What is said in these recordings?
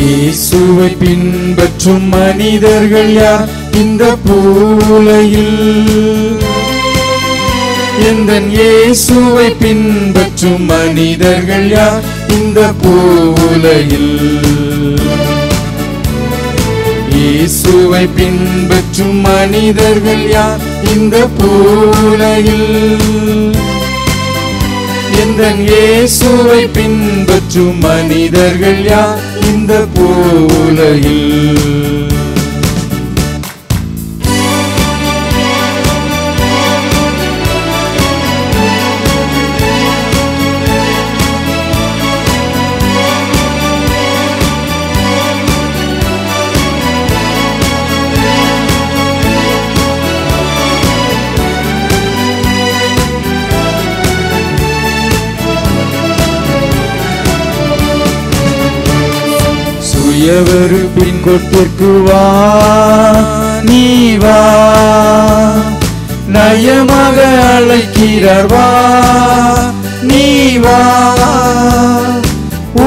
இயேசுவை பின்பற்றும் மனிதர்கள் யார் இந்த பூவுலகில்? எந்தன் இயேசுவை பின்பற்றும் மனிதர்கள் யார் இந்த பூவுலகில்? இயேசுவை பின்பற்றும் மனிதர்கள் யார் இந்த பூவுலகில்? எந்தன் இயேசுவை பின்பற்றும் மனிதர்கள் யார் இந்த பூவுலகில்? சுயவெறுப்பின் கொட்டிற்கு வா, நீ வா, நயமாக அழைக்கிறார் வா, நீ வா.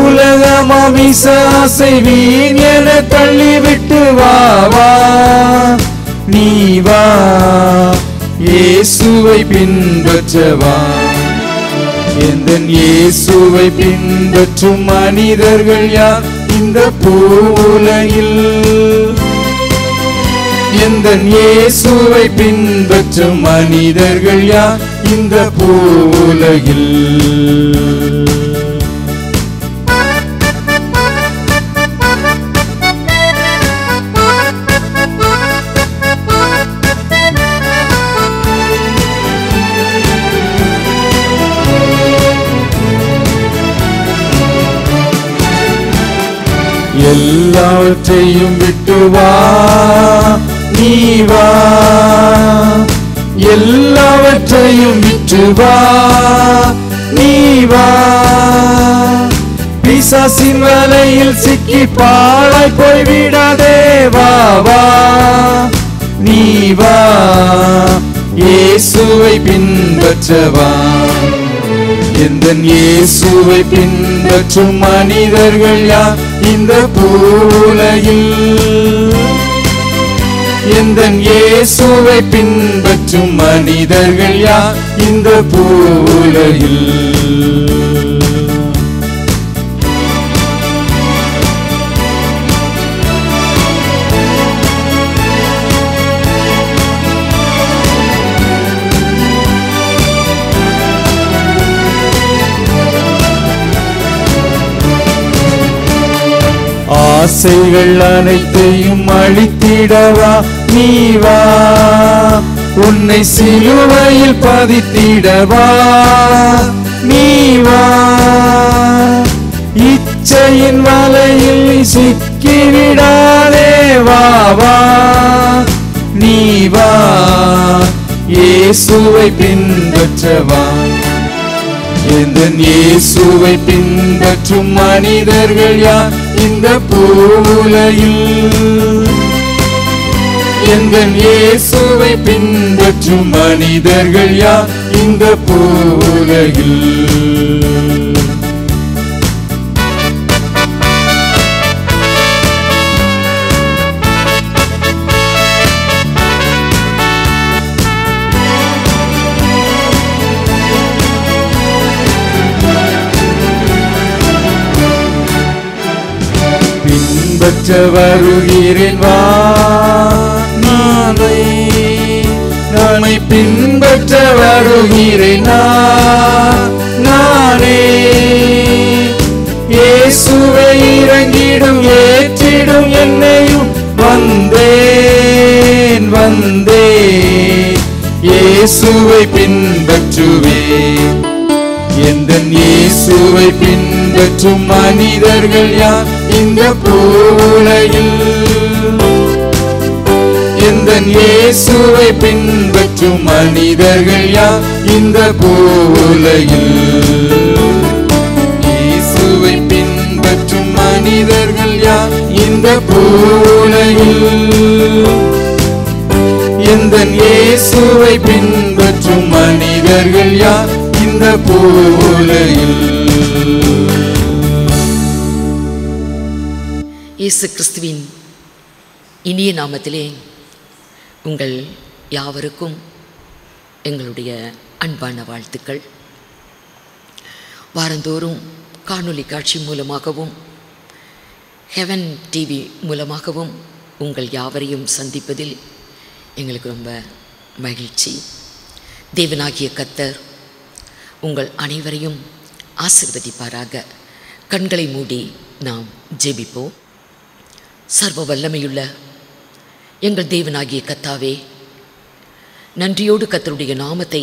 உலகமாமிச ஆசை வீண் என தள்ளிவிட்டு வா வா, நீ வா, இயேசுவை பின்பற்றவா. எந்தன் இயேசுவை பின்பற்றும் மனிதர்கள் யார் இந்த பூவுலகில்? எந்தன் இயேசுவை பின்பற்றும் மனிதர்கள் யார் இந்த பூவுலகில்? எல்லாவற்றையும் விட்டு வா, நீ வா, எல்லாவற்றையும் விட்டு வா, நீ வா. பிசாசின் வலையில் சிக்கி பாழாய் போய்விடாதே, வா வா, நீ வா, இயேசுவை பின்பற்றவா. எந்தன் இயேசுவை பின்பற்றும் மனிதர்கள் யார் இந்த பூவுலகில்? எந்தன் இயேசுவை பின்பற்றும் மனிதர்கள் யார் இந்த பூவுலகில்? ஆசைகள் அனைத்தையும் அழித்திடவா, நீ வா, உன்னை சிலுவையில் பதித்திடவா, நீ வா. இச்சையின் வலையில் நீ சிக்கிவிடாதே, வா வா, நீ வா, இயேசுவை பின்பற்றவா. எந்தன் இயேசுவை பின்பற்றும் மனிதர்கள் யார் இந்த பூவுலகில்? எந்தன் இயேசுவை பின்பற்றும் மனிதர்கள் யார் இந்த பூவுலகில்? பின்பற்ற வருகிறேன் வா, நானை பின்பற்ற வருகிறேன் நானே. இயேசுவை இறங்கிடும் ஏற்றிடும் என்னையும் வந்தேன் வந்தேன், இயேசுவை பின்பற்றுவேன். எந்தன் இயேசுவை பின்பற்றும் மனிதர்கள் யார் இந்த பூவுலகில்? எந்தன் இயேசுவை பின்பற்றும் மனிதர்கள் யார் இந்த பூவுலகில்? இயேசுவை பின்பற்றும் மனிதர்கள் யார் இந்த பூவுலகில்? எந்தன் இயேசுவை பின்பற்றும் மனிதர்கள் யார் இந்த பூவுலகில்? இயேசு கிறிஸ்துவின் இனிய நாமத்திலே உங்கள் யாவருக்கும் எங்களுடைய அன்பான வாழ்த்துக்கள். வாரந்தோறும் காணொளி காட்சி மூலமாகவும் ஹெவன் டிவி மூலமாகவும் உங்கள் யாவரையும் சந்திப்பதில் எங்களுக்கு ரொம்ப மகிழ்ச்சி. தேவனாகிய கர்த்தர் உங்கள் அனைவரையும் ஆசீர்வதிப்பாராக. கண்களை மூடி நாம் ஜெபிப்போம். சர்வ வல்லமையுள்ள எங்கள் தேவனாகிய கர்த்தாவே, நன்றியோடு கர்த்தருடைய நாமத்தை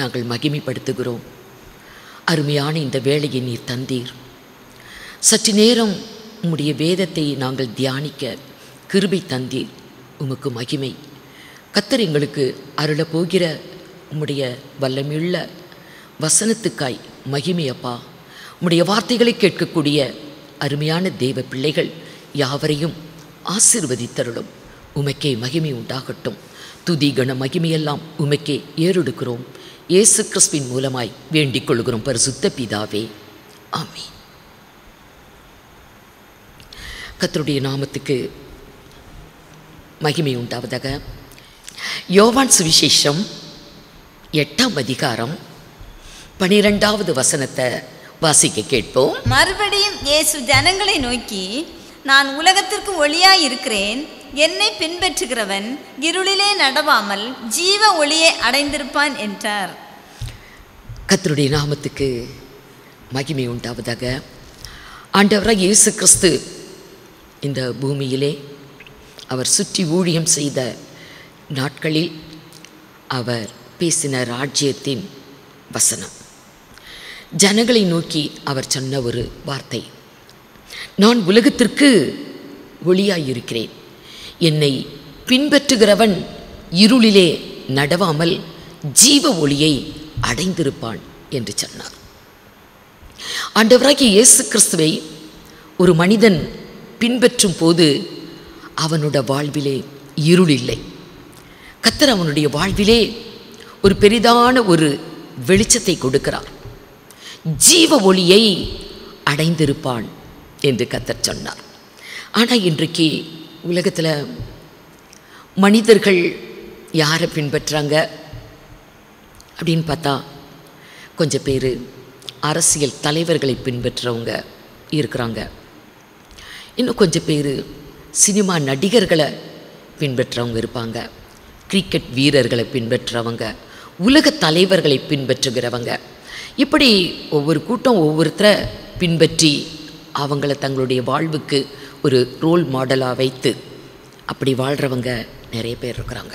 நாங்கள் மகிமைப்படுத்துகிறோம். அருமையான இந்த வேளையை நீர் தந்தீர். சற்று நேரம் உம்முடைய வேதத்தை நாங்கள் தியானிக்க கிருபை தந்தீர். உமக்கு மகிமை. கர்த்தர் எங்களுக்கு அருளப் போகிற உம்முடைய வல்லமையுள்ள வசனத்துக்காய் மகிமை அப்பா. உம்முடைய வார்த்தைகளை கேட்கக்கூடிய அருமையான தேவ பிள்ளைகள் யாவரையும் ஆசீர்வதித்தருளும். உமக்கே மகிமை உண்டாகட்டும். துதி கன மகிமையெல்லாம் உமக்கே ஏறெடுக்கிறோம். இயேசு கிறிஸ்துவின் மூலமாய் வேண்டிக் கொள்கிறோம் பரிசுத்த பிதாவே, ஆமென். கர்த்தருடைய நாமத்துக்கு மகிமை உண்டாவதாக. யோவான் சுவிசேஷம் 8ஆம் அதிகாரம் 12வது வசனத்தை வாசிக்க கேட்போம். மறுபடியும் இயேசு ஜனங்களை நோக்கி, நான் உலகத்திற்கு ஒளியாய் இருக்கிறேன். என்னை பின்பற்றுகிறவன் இருளிலே நடவாமல் ஜீவ ஒளியை அடைந்திருப்பான் என்றார். கர்த்தருடைய நாமத்துக்கு மகிமை உண்டாவதாக. ஆண்டவராக இயேசு கிறிஸ்து இந்த பூமியிலே அவர் சுற்றி ஊழியம் செய்த நாட்களில் அவர் பேசின ராஜ்யத்தின் வசனம், ஜனங்களை நோக்கி அவர் சொன்ன ஒரு வார்த்தை, நான் உலகத்திற்கு ஒளியாயிருக்கிறேன். என்னை பின்பற்றுகிறவன் இருளிலே நடவாமல் ஜீவ ஒளியை அடைந்திருப்பான் என்று சொன்னார். ஆண்டவராகிய இயேசு கிறிஸ்துவை ஒரு மனிதன் பின்பற்றும் போது அவனுடைய வாழ்விலே இருள் இல்லை. கர்த்தர் அவனுடைய வாழ்விலே ஒரு பெரிதான ஒரு வெளிச்சத்தை கொடுக்கிறார். ஜீவ ஒளியை அடைந்திருப்பான் என்று கர்த்தர் சொன்னார். ஆனால் இன்றைக்கு உலகத்தில் மனிதர்கள் யாரை பின்பற்றுறாங்க அப்படின்னு பார்த்தா, கொஞ்சம் பேர் அரசியல் தலைவர்களை பின்பற்றுறவங்க இருக்கிறாங்க. இன்னும் கொஞ்சம் பேர் சினிமா நடிகர்களை பின்பற்றுறவங்க இருப்பாங்க. கிரிக்கெட் வீரர்களை பின்பற்றுறவங்க, உலக தலைவர்களை பின்பற்றுகிறவங்க. இப்படி ஒவ்வொரு கூட்டம் ஒவ்வொருத்தரை பின்பற்றி அவங்கள தங்களுடைய வாழ்வுக்கு ஒரு ரோல் மாடலாக வைத்து அப்படி வாழ்கிறவங்க நிறைய பேர் இருக்கிறாங்க.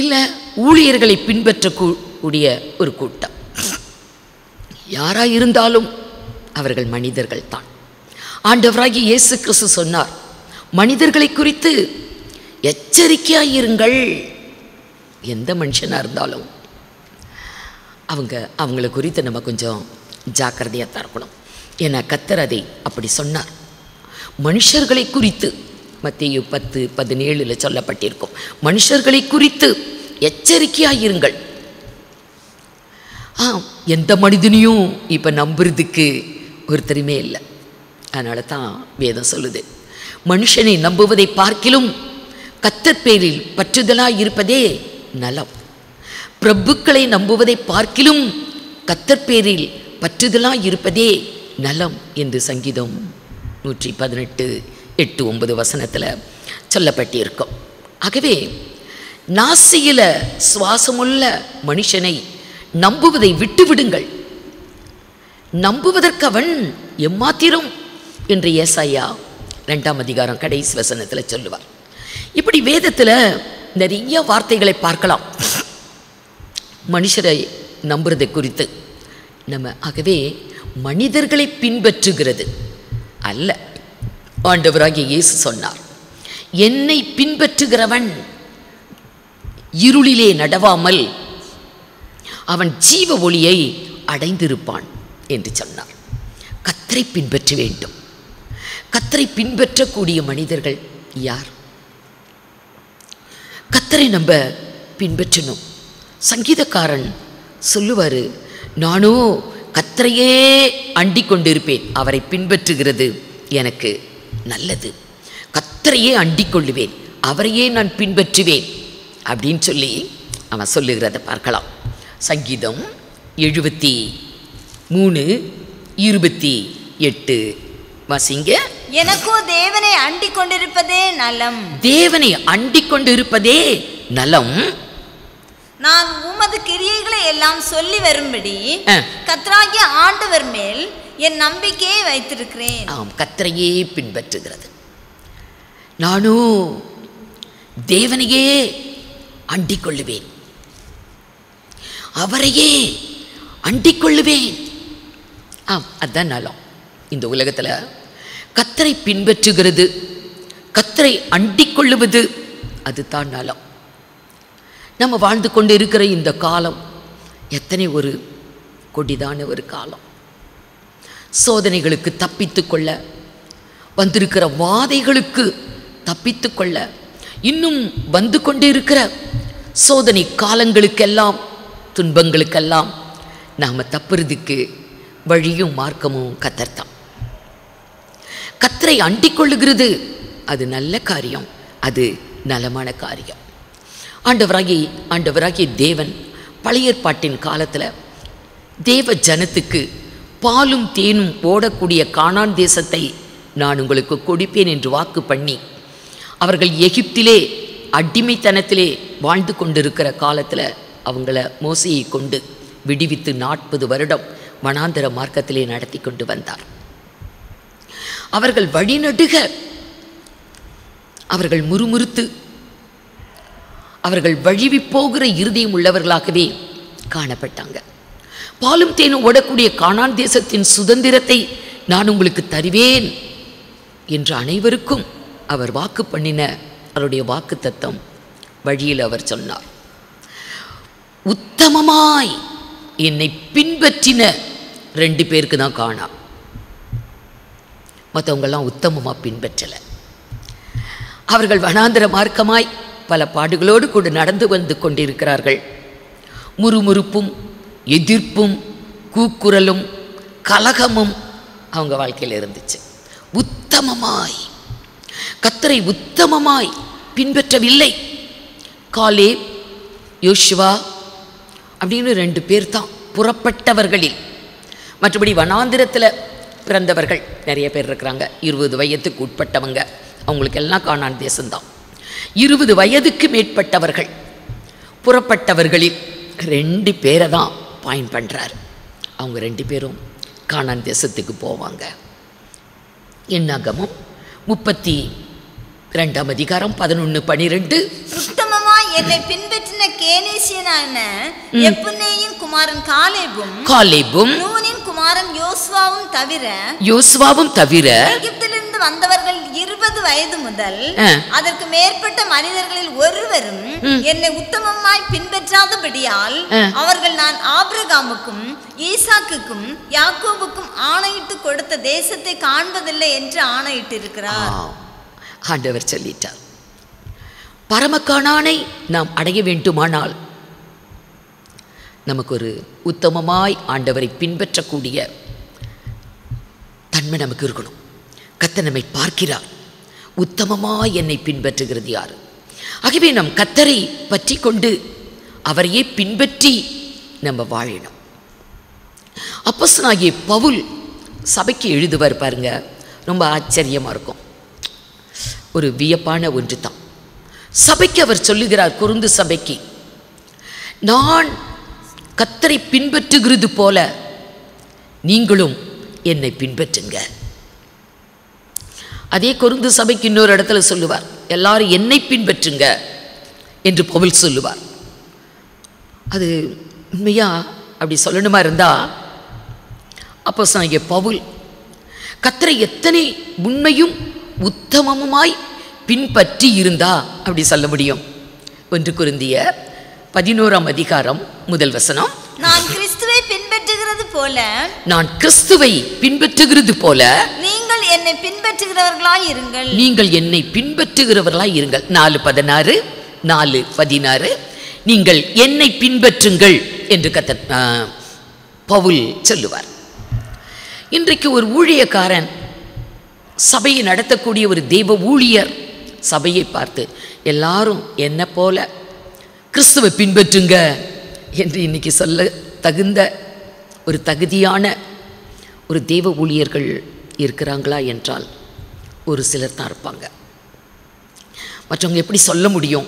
இல்லை, ஊழியர்களை பின்பற்றக்கூடிய ஒரு கூட்டம். யாராக இருந்தாலும் அவர்கள் மனிதர்கள் தான். ஆண்டவராகிய இயேசு கிறிஸ்து சொன்னார், மனிதர்களை குறித்து எச்சரிக்கையாயிருங்கள். எந்த மனுஷனாக இருந்தாலும் அவங்கள குறித்து நம்ம கொஞ்சம் ஜாக்கிரதையாக தான் இருக்கணும். ஏன்னா கர்த்தர் அதை அப்படி சொன்னார். மனுஷர்களை குறித்து மத்தேயு 10:17 சொல்லப்பட்டிருக்கும். மனுஷர்களை குறித்து எச்சரிக்கையாயிருங்கள். எந்த மனிதனையும் இப்போ நம்புறதுக்கு ஒருத்தருமே இல்லை. அதனால தான் வேதம் சொல்லுது, மனுஷனை நம்புவதை பார்க்கிலும் கர்த்தர் பேரில் பற்றுதலாய் இருப்பதே நலம். பிரபுக்களை நம்புவதை பார்க்கிலும் கர்த்தர் பேரில் பற்றுதலாய் இருப்பதே நலம் என்று சங்கீதம் 118:8-9 வசனத்தில் சொல்லப்பட்டிருக்கும். ஆகவே நாசியில சுவாசமுள்ள மனுஷனை நம்புவதை விட்டுவிடுங்கள். நம்புவதற்கு அவன் எம்மாத்திரம் என்று ஏசாயா 2ஆம் அதிகாரம் கடைசி வசனத்தில் சொல்லுவார். இப்படி வேதத்தில் நிறைய வார்த்தைகளை பார்க்கலாம் மனுஷரை நம்புறதை குறித்து நம்ம. ஆகவே மனிதர்களை பின்பற்றுகிறது அல்ல. ஆண்டவராகிய இயேசு சொன்னார், என்னை பின்பற்றுகிறவன் இருளிலே நடவாமல் அவன் ஜீவ ஒளியை அடைந்திருப்பான் என்று சொன்னார். கர்த்தரை பின்பற்ற வேண்டும். கர்த்தரை பின்பற்றக்கூடிய மனிதர்கள் யார்? கர்த்தரை நம்ம பின்பற்றணும். சங்கீதக்காரன் சொல்லுவார், நானோ கர்த்தரையே அண்டிக் கொண்டிருப்பேன், அவரை பின்பற்றுகிறது எனக்கு நல்லது. கர்த்தரையே அண்டிக் கொள்ளுவேன், அவரையே நான் பின்பற்றுவேன் அப்படின்னு சொல்லி அவன் சொல்லுகிறத பார்க்கலாம். சங்கீதம் 73:28 வாசிங்க. எனக்கோ தேவனை அண்டிக் கொண்டிருப்பதே நலம். தேவனை அண்டிக் கொண்டிருப்பதே நலம். நான் உமது கிரியைகளை எல்லாம் சொல்லி வரும்படி கர்த்தராகிய ஆண்டவர் மேல் என் நம்பிக்கையை வைத்திருக்கிறேன். ஆம், கர்த்தரையே பின்பற்றுகிறது. நானும் தேவனையே அண்டிக் கொள்ளுவேன், அவரையே அண்டிக் கொள்ளுவேன். ஆம், அதுதான் நலம். இந்த உலகத்தில் கர்த்தரை பின்பற்றுகிறது, கர்த்தரை அண்டிக் கொள்ளுவது, அதுதான் நலம். நம்ம வாழ்ந்து கொண்டு இருக்கிற இந்த காலம் எத்தனை ஒரு கொடிதான ஒரு காலம். சோதனைகளுக்கு தப்பித்து கொள்ள, வந்திருக்கிற வாதைகளுக்கு தப்பித்து கொள்ள, இன்னும் வந்து கொண்டு இருக்கிற சோதனை காலங்களுக்கெல்லாம், துன்பங்களுக்கெல்லாம் நாம் தப்புறதுக்கு வழியும் மார்க்கமும் கர்த்தர்தான். கர்த்தரை அண்டிக் கொள்ளுகிறது அது நல்ல காரியம், அது நலமான காரியம். ஆண்டவராகிய தேவன் பழைய ஏற்பாட்டின் காலத்தில் தேவ ஜனத்துக்கு பாலும் தேனும் ஓடக்கூடிய கானான் தேசத்தை நான் உங்களுக்கு கொடுப்பேன் என்று வாக்கு பண்ணி, அவர்கள் எகிப்திலே அடிமைத்தனத்திலே வாழ்ந்து கொண்டிருக்கிற காலத்தில் அவங்கள மோசையை கொண்டு விடுவித்து 40 வருடம் வனாந்தர மார்க்கத்திலே நடத்தி கொண்டு வந்தார். அவர்கள் வழிநடுக அவர்கள் முறுமுறுத்து அவர்கள் வழிவி போகிற இருதயம் உள்ளவர்களாகவே காணப்பட்டாங்க. பாலும் தேனும் ஓடக்கூடிய கானான் தேசத்தின் சுதந்திரத்தை நான் உங்களுக்கு தருவேன் என்று அனைவருக்கும் அவர் வாக்கு பண்ணின அவருடைய வாக்கு தத்தம் வழியில் அவர் சொன்னார். உத்தமமாய் என்னை பின்பற்றின 2 பேருக்கு தான் காணா, மற்றவங்கெல்லாம் உத்தமமாக பின்பற்றலை. அவர்கள் வனாந்தர மார்க்கமாய் பல பாடுகளோடு கூட நடந்து வந்து கொண்டிருக்கிறார்கள். முறுமுறுப்பும் எதிர்ப்பும் கூக்குரலும் கலகமும் அவங்க வாழ்க்கையில் இருந்துச்சு. உத்தமமாய் கர்த்தரை உத்தமமாய் பின்பற்றவில்லை. காலேப், யோசுவா அப்படின்னு 2 பேர் தான் புறப்பட்டவர்களில். மற்றபடி வனாந்திரத்தில் பிறந்தவர்கள் நிறைய பேர் இருக்கிறாங்க. 20 வயதுக்கு உட்பட்டவங்க, அவங்களுக்கு எல்லாம் கானான் தேசம்தான். 20 வயதுக்கு மேற்பட்டவர்கள் புறப்பட்டவர்களில் 2 பேரை தான் பாயிண்ட் பண்ணுறார். அவங்க 2 பேரும் கானான் தேசத்துக்கு போவாங்க. என்னாகமம் 32ஆம் அதிகாரம் 11-12. உத்தமமாய் என்னை பின்பற்றின கேனேசியனான எப்புன்னேயின் குமாரன் காலேபும் நூனின் குமாரன் யோசுவாவும் தவிர எகிப்திலிருந்து வந்தவர்கள் 20 வயது முதல் அதற்கு மேற்பட்ட மனிதர்களில் ஒருவரும் என்னை உத்தமமாய் பின்பற்றாதபடியால் அவர்கள் நான் ஆபிரகாமுக்கும் ஈசாக்குக்கும் யாக்கோபுக்கும் ஆணையிட்டு கொடுத்த தேசத்தை காண்பதில்லை என்று ஆணையிட்டு இருக்கிறார். ஆண்டவர் சொல்லிட்டார். பரமகானானை நாம் அடைய வேண்டுமானால் நமக்கு ஒரு உத்தமமாய் ஆண்டவரை பின்பற்றக்கூடிய தன்மை நமக்கு இருக்கணும். கர்த்தர் நம்மை பார்க்கிறார். உத்தமமாய் என்னை பின்பற்றுகிறது யார்? ஆகவே நம் கர்த்தரை பற்றி கொண்டு அவரையே பின்பற்றி நம்ம வாழணும். அப்போஸ்தலனாகிய பவுல் சபைக்கு எழுதுவார் பாருங்க, ரொம்ப ஆச்சரியமாக இருக்கும். ஒரு வியப்பான ஒன்று தான். சபைக்கு அவர் சொல்லுகிறார், கொரிந்து சபைக்கு, நான் கர்த்தரை பின்பற்றுகிறது போல நீங்களும் என்னை பின்பற்றுங்க. அதே கொரிந்து சபைக்கு இன்னொரு இடத்துல சொல்லுவார், எல்லாரும் என்னை பின்பற்றுங்க என்று பவுல் சொல்லுவார். அது உண்மையா அப்படி சொல்லணுமா இருந்தால் அப்போஸ்தலனாகிய பவுல் கர்த்தரை எத்தனை உண்மையும் உத்தமமுமாய் பின்பற்றி இருந்தா அப்படி சொல்ல முடியும். 1 கொரிந்தியர் 11ஆம் அதிகாரம் 1 வசனம். நான் கிறிஸ்துவை பின்பற்றுகிறது போல நீங்கள் என்னை பின்பற்றுகிறவர்களாய் இருங்கள். 4:16 நீங்கள் என்னை பின்பற்றுங்கள் என்று பவுல் சொல்லுவார். இன்றைக்கு ஒரு ஊழியக்காரன் சபையை நடத்தக்கூடிய ஒரு தெய்வ ஊழியர் சபையை பார்த்து எல்லாரும் என்ன போல கிறிஸ்துவை பின்பற்றுங்க என்று இன்னைக்கு சொல்ல தகுந்த ஒரு தகுதியான ஒரு தெய்வ ஊழியர்கள் இருக்கிறாங்களா என்றால் ஒரு சிலர் தான் இருப்பாங்க. மற்றவங்க எப்படி சொல்ல முடியும்?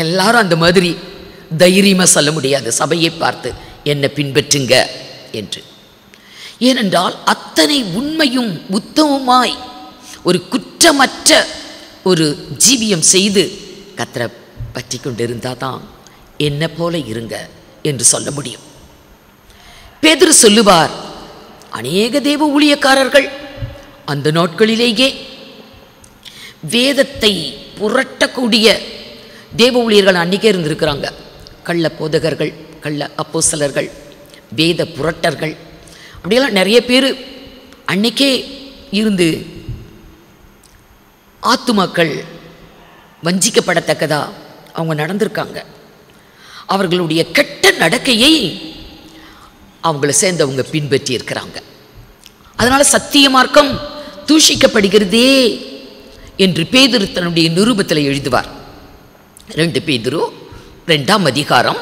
எல்லாரும் அந்த மாதிரி தைரியமாக சொல்ல முடியாது சபையை பார்த்து என்னை பின்பற்றுங்க என்று. ஏனென்றால் அத்தனை உண்மையும் உத்தமமாய் ஒரு குற்றமற்ற ஒரு ஜீவியம் செய்து கர்த்தரை பற்றி கொண்டிருந்தால் தான் என்ன போல இருங்க என்று சொல்ல முடியும். பேதுரு சொல்லுவார், அநேக தேவ ஊழியக்காரர்கள் அந்த நாட்களிலேயே வேதத்தை புரட்டக்கூடிய தேவ ஊழியர்கள் அன்றைக்கே இருந்திருக்கிறாங்க. கள்ள போதகர்கள், கள்ள அப்போஸ்தலர்கள், வேத புரட்டர்கள், அப்படியெல்லாம் நிறைய பேர் அன்னைக்கே இருந்து ஆத்துமாக்கள் வஞ்சிக்கப்படத்தக்கதா அவங்க நடந்திருக்காங்க. அவர்களுடைய கெட்ட நடக்கையை அவங்கள சேர்ந்தவங்க பின்பற்றி இருக்கிறாங்க. அதனால் சத்திய மார்க்கம் தூஷிக்கப்படுகிறதே என்று பேதுரு தன்னுடைய நிருபத்தில் எழுதுவார். 2 பேதுரு 2ஆம் அதிகாரம்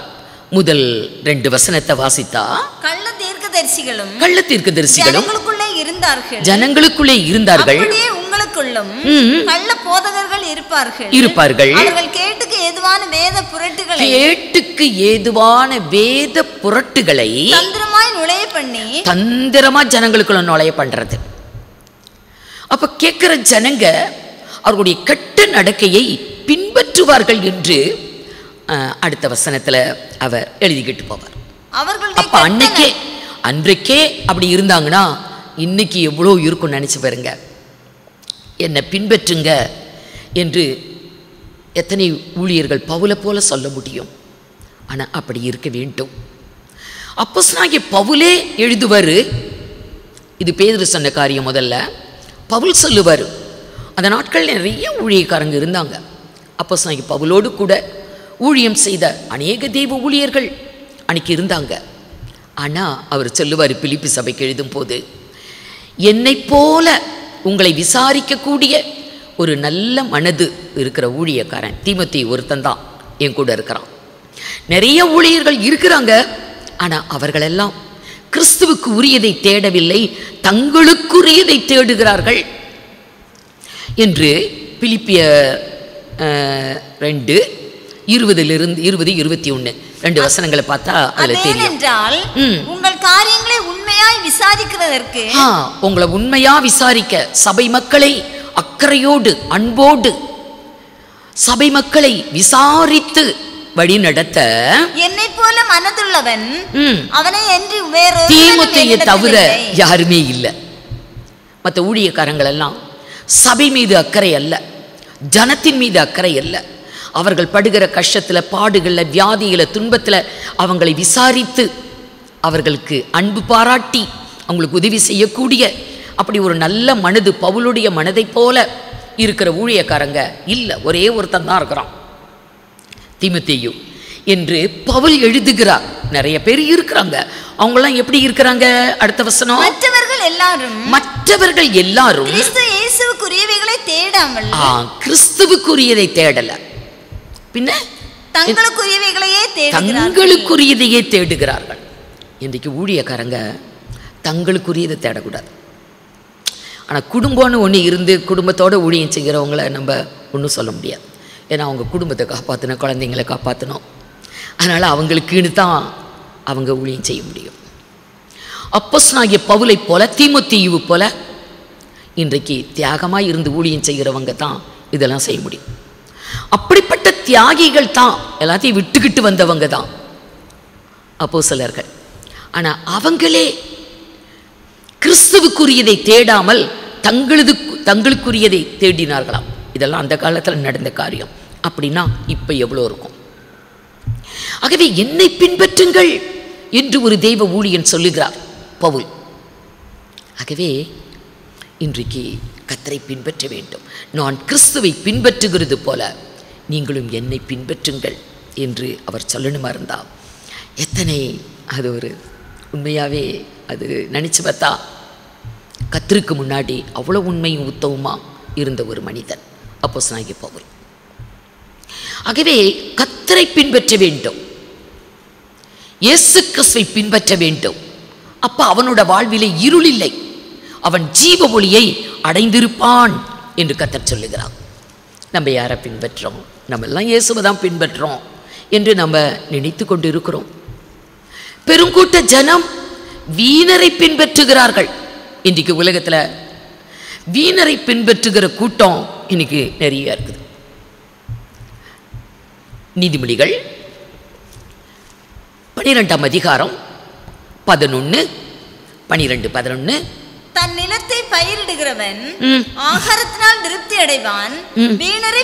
முதல் 2 வசனத்தை வாசித்தா, கள்ள தீர்க்கதரிசிகளும் ஜனங்களுக்குள்ளே இருந்தார்கள், அப்படியே உங்களுக்குள்ளும் கள்ள போதகர்கள் இருப்பார்கள். அவர்கள் கேட்டுக்கு ஏதுவான வேத புரட்டுகளை தந்திரமா ஜனங்களுக்குள்ள நுழைய பண்றது. அப்ப கேட்கிற ஜனங்க அவர்களுடைய கெட்ட நடக்கையை பின்பற்றுவார்கள் என்று அடுத்த வசனத்துல அவர் எழுதிக்கிட்டு போவார். அப்ப அன்றைக்கே அப்படி இருந்தாங்கன்னா இன்னைக்கு எவ்வளோ இருக்கும் நினைச்சு பாருங்க. என்னை பின்பற்றுங்க என்று எத்தனை ஊழியர்கள் பவுலை போல சொல்ல முடியும்? ஆனால் அப்படி இருக்க வேண்டும். அப்போஸ்தலனாகிய பவுலே எழுதுவார். இது பேதுரு சொன்ன காரியம். முதல்ல பவுல் சொல்லுவார். அந்த நாட்கள் நிறைய ஊழியக்காரங்க இருந்தாங்க. அப்போஸ்தலனாகிய பவுலோடு கூட ஊழியம் செய்த அநேக தெய்வ ஊழியர்கள் அன்னைக்கு இருந்தாங்க. ஆனால் அவர் சொல்லுவார் பிலிப்பி சபைக்கு எழுதும் போது, என்னை போல உங்களை விசாரிக்கக்கூடிய ஒரு நல்ல மனது இருக்கிற ஊழியக்காரன் தீமோத்தேயு ஒருத்தன் தான் என் கூட இருக்கிறான். நிறைய ஊழியர்கள் இருக்கிறாங்க, ஆனால் அவர்களெல்லாம் கிறிஸ்துவுக்கு உரியதை தேடவில்லை, தங்களுக்குரியதை தேடுகிறார்கள் என்று பிலிப்பியர் 2:20-21 2 வசனங்களை பார்த்தா அதுல தெரியும். உங்கள் காரியங்களை உண்மையாய் விசாரிக்கிறதற்கு, உங்களை உண்மையா விசாரிக்க, சபை மக்களை அக்கறையோடு அன்போடு சபை மக்களை விசாரித்து வழி நடத்த என்னை போல மனதுள்ளவன் அவனை என்று தீமோத்தேயை தவிர யாருமே இல்லை. மற்ற ஊழியக்காரங்கள் எல்லாம் சபை மீது அக்கறை அல்ல, ஜனத்தின் மீது அக்கறை அல்ல. அவர்கள் படுகிற கஷ்டத்தில், பாடுகளில், வியாதியில், துன்பத்தில் அவங்களை விசாரித்து அவர்களுக்கு அன்பு பாராட்டி அவங்களுக்கு உதவி செய்யக்கூடிய அப்படி ஒரு நல்ல மனது பவுலுடைய மனதை போல இருக்கிற ஊழியக்காரங்க இல்லை. ஒரே ஒருத்தன் தான் இருக்கிறான், தீமோத்தேயு என்று பவுல் எழுதுகிறார். நிறைய பேர் இருக்கிறாங்க. அவங்களாம் எப்படி இருக்கிறாங்க? அடுத்த வசனம், மற்றவர்கள் எல்லாரும் கிறிஸ்துவுக்குரியதை தேடல, பின்ன தங்களுக்குரியதையே தேடுகிறார்கள். இன்றைக்கு ஊழியக்காரங்க தங்களுக்குரியதை தேடக்கூடாது. ஆனால் குடும்பம்னு ஒன்று இருந்து குடும்பத்தோடு ஊழியம் செய்கிறவங்கள நம்ம ஒன்றும் சொல்ல முடியாது. ஏன்னா அவங்க குடும்பத்தை காப்பாற்றணும், குழந்தைங்களை காப்பாற்றணும். அதனால் அவங்களுக்குன்னு தான் அவங்க ஊழியம் செய்ய முடியும். அப்போஸ்தலனாகிய பவுலை போல, தீமோத்தேயுவை போல இன்றைக்கு தியாகமாக இருந்து ஊழியம் செய்கிறவங்க தான் இதெல்லாம் செய்ய முடியும். அப்படிப்பட்ட தியாகிகள் தான், எல்லாத்தையும் விட்டுக்கிட்டு வந்தவங்க தான் அப்போஸ்தலர்கள். ஆனால் அவங்களே கிறிஸ்துவுக்குரியதை தேடாமல் தங்களுக்குரியதை தேடினார்களாம். இதெல்லாம் அந்த காலத்தில் நடந்த காரியம். அப்படின்னா இப்போ எவ்வளோ இருக்கும்? ஆகவே என்னை பின்பற்றுங்கள் என்று ஒரு தெய்வ ஊழியன் சொல்லுகிறார் பவுல். ஆகவே இன்றைக்கு கர்த்தரை பின்பற்ற வேண்டும். நான் கிறிஸ்துவை பின்பற்றுகிறது போல நீங்களும் என்னை பின்பற்றுங்கள் என்று அவர் சொல்லணுமா இருந்தால் எத்தனை அது ஒரு உண்மையாகவே அது நினச்சி பார்த்தா கர்த்தருக்கு முன்னாடி அவ்வளோ உண்மையும் உத்தவமா இருந்த ஒரு மனிதன் அப்போஸ்தலனாகிய பவுல். ஆகவே கர்த்தரை பின்பற்ற வேண்டும், இயேசு கிறிஸ்துவை பின்பற்ற வேண்டும். அப்ப அவனோட வாழ்விலே இருள் இல்லை, அவன் ஜீவ ஒளியை அடைந்திருப்பான் என்று கர்த்தர் சொல்லுகிறார். நம்ம யாரை பின்பற்றோம்? நம்ம எல்லாம் இயேசுவை தான் பின்பற்றோம் என்று நம்ம நினைத்து கொண்டு இருக்கிறோம். பெருங்கூட்ட ஜனம் வீணரை பின்பற்றுகிறார்கள். இன்றைக்கு உலகத்தில் வீணரை பின்பற்றுகிற கூட்டம் இன்னைக்கு நிறைய இருக்குது. நீதிமொழிகள் 12ஆம் அதிகாரம் 11, 12, 11. தன் நிலத்தை பயிரிடுகிறவன் ஆகாரத்தினால் திருப்தி அடைவான், வீணரை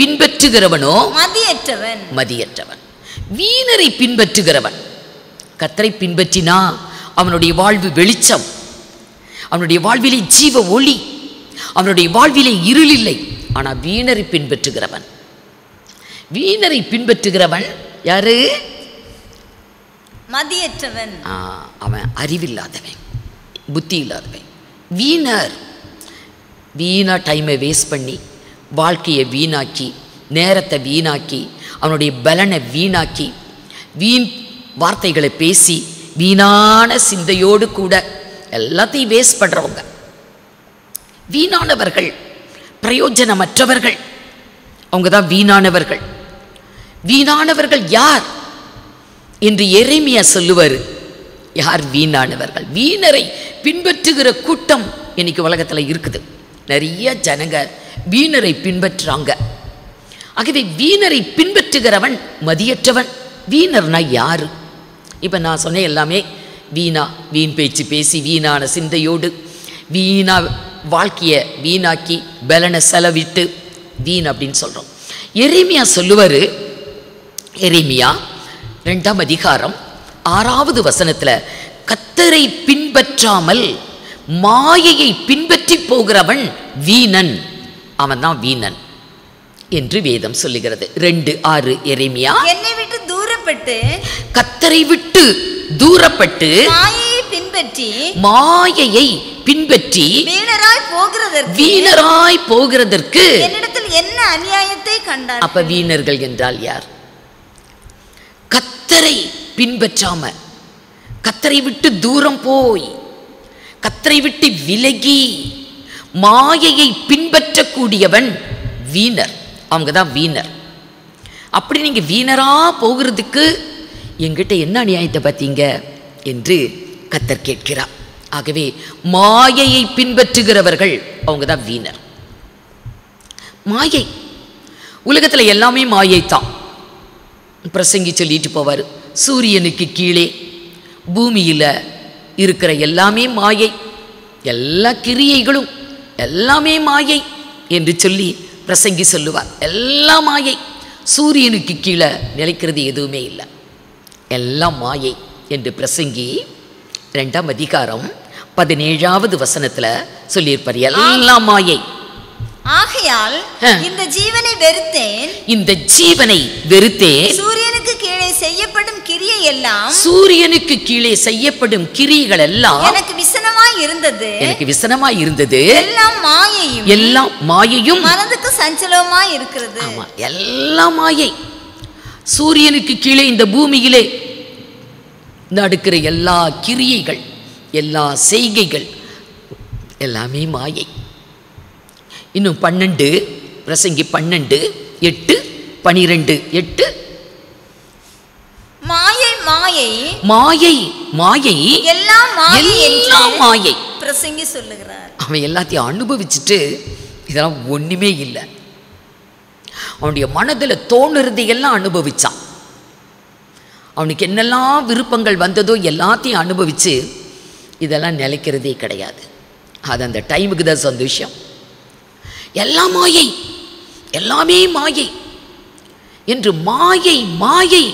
பின்பற்றுகிறவனோ மதியற்றவன். வீணரை பின்பற்றுகிறவன் கர்த்தரை பின்பற்றினா அவனுடைய வாழ்வு வெளிச்சம், அவனுடைய வாழ்விலே ஜீவ ஒளி, அவனுடைய வாழ்விலே இருள் இல்லை. ஆனா வீணரை பின்பற்றுகிறவன் யாரு? மதியற்றவன். அவன் அறிவில்லாதவன், புத்தி இல்லாதவன், வீணா டைமை வேஸ்ட் பண்ணி, வாழ்க்கையை வீணாக்கி, நேரத்தை வீணாக்கி, அவனுடைய பலனை வீணாக்கி, வீண் வார்த்தைகளை பேசி, வீணான சிந்தையோடு கூட எல்லாத்தையும் வேஸ்ட் பண்ணுறவங்க, வீணானவர்கள், பிரயோஜனமற்றவர்கள், அவங்க தான் வீணானவர்கள். வீணானவர்கள் யார் என்று எரேமியா சொல்லுவார். யார் வீணானவர்கள்? வீணரை பின்பற்றுகிற கூட்டம் இன்னைக்கு உலகத்தில் இருக்குது. நிறைய ஜனங்க வீணரை பின்பற்றுறாங்க. ஆகவே வீணரை பின்பற்றுகிறவன் மதியற்றவன். வீணர்னா யாரு? இப்போ நான் சொன்னேன் எல்லாமே வீண் பேச்சு பேசி, வீணான சிந்தையோடு, வீணா வாழ்க்கையை வீணாக்கி, பலனை செலவிட்டு வீண் அப்படின்னு சொல்கிறோம். எரேமியா சொல்லுவார். எரேமியா 2ஆம் அதிகாரம் 6வது வசனத்தில், கர்த்தரை பின்பற்றாமல் மாயையை பின்பற்றி போகிறவன் வீணன், அவன் தான் வீணன் என்று வேதம் சொல்லுகிறது. 2:6 எரேமியா. என்னை விட்டு தூரப்பட்டு, கர்த்தரை விட்டு தூரப்பட்டு, மாயையை பின்பற்றி வீணராய் போகிறதற்கு என்னிடத்தில் என்ன அநியாயத்தை கண்டார்? அப்ப வீணர்கள் என்றால் யார்? கர்த்தரை பின்பற்றாம, கர்த்தரை விட்டு தூரம் போய், கர்த்தரை விட்டு விலகி மாயையை பின்பற்றக்கூடியவன் வீணர். அவங்க தான் வீணர். அப்படி நீங்க வீணரா போகிறதுக்கு என்கிட்ட என்ன அநியாயத்தை பார்த்தீங்க என்று கர்த்தர் கேட்கிறார். ஆகவே மாயையை பின்பற்றுகிறவர்கள் அவங்க தான் வீணர். மாயை, உலகத்தில் எல்லாமே மாயை தான். பிரசங்கி சொல்லிட்டு போவார், சூரியனுக்கு கீழே பூமியில் இருக்கிற எல்லாமே மாயை, எல்லா கிரியைகளும் எல்லாமே மாயை என்று சொல்லி பிரசங்கி சொல்லுவார். எல்லா மாயை, சூரியனுக்கு கீழே நிலைக்கிறது எதுவுமே இல்லை, எல்லாம் மாயை என்று பிரசங்கி 2ஆம் அதிகாரம் 17வது வசனத்துல சொல்லியிருப்பார். எல்லாம் மாயை. ஆகையால் இந்த ஜீவனை வெறுத்தேன், இந்த ஜீவனை வெறுத்தேன். சூரியனுக்கு கீழே செய்யப்படும் கிரியை எல்லாம், சூரியனுக்கு கீழே செய்யப்படும் கிரியைகள் எல்லாம் எனக்கு விசனமாய் இருந்தது, எனக்கு விசனமாய் இருந்தது. எல்லாம் மாயையும், எல்லாம் மாயையும் மனதுக்கு சஞ்சலமாய் இருக்கிறது. ஆமா, எல்லாம் மாயை. சூரியனுக்கு கீழே இந்த பூமியிலே நடக்கிற எல்லா கிரியைகள், எல்லா செய்கைகள் எல்லாமே மாயை. இன்னும் 12 பிரசங்கி 12:8, 12:8. மாயை மாயை மாயை மாயை, எல்லாம் மாயை பிரசங்கி சொல்லுகிறார். அவன் எல்லாத்தையும் அனுபவிச்சுட்டு இதெல்லாம் ஒண்ணுமே இல்லை, அவனுடைய மனதில் தோணுறதை எல்லாம் அனுபவிச்சான். அவனுக்கு என்னெல்லாம் விருப்பங்கள் வந்ததோ எல்லாத்தையும் அனுபவிச்சு இதெல்லாம் நிலைக்கிறதே கிடையாது. அது அந்த டைமுக்கு தான் சந்தோஷம். எல்லாம் மாயை, எல்லாமே மாயை என்று மாயை மாயை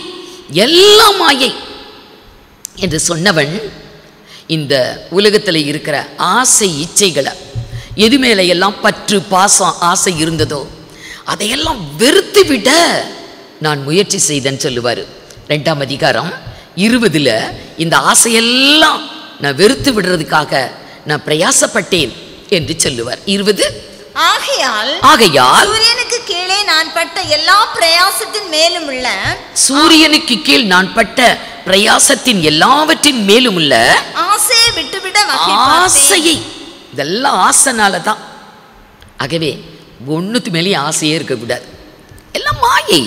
எல்லாம் மாயை என்று சொன்னவன் இந்த உலகத்தில் இருக்கிற ஆசை இச்சைகளை, எது மேலே எல்லாம் பற்று பாசம் ஆசை இருந்ததோ அதையெல்லாம் வெறுத்து விட நான் முயற்சி செய்தேன்னு சொல்லுவார். 2ஆம் அதிகாரம் 20ல் இந்த ஆசையெல்லாம் நான் வெறுத்து விடுறதுக்காக நான் பிரயாசப்பட்டேன் என்று சொல்லுவார். 20 ஆகையால் சூரியனுக்கு கீழே நான் பட்ட எல்லா பிரயாசத்தின் மேலும் உள்ள சூரியனுக்கு கீழ் நான் பட்ட பிரயாசத்தின் எல்லாவற்றின் மேலும் உள்ள ஆசையை விட்டுவிட ஆசையை, இதெல்லாம் ஆசைனால தான். ஆகவே ஒன்றுத்து மேலேயும் ஆசையே இருக்கக்கூடாது. எல்லாம் மாயை,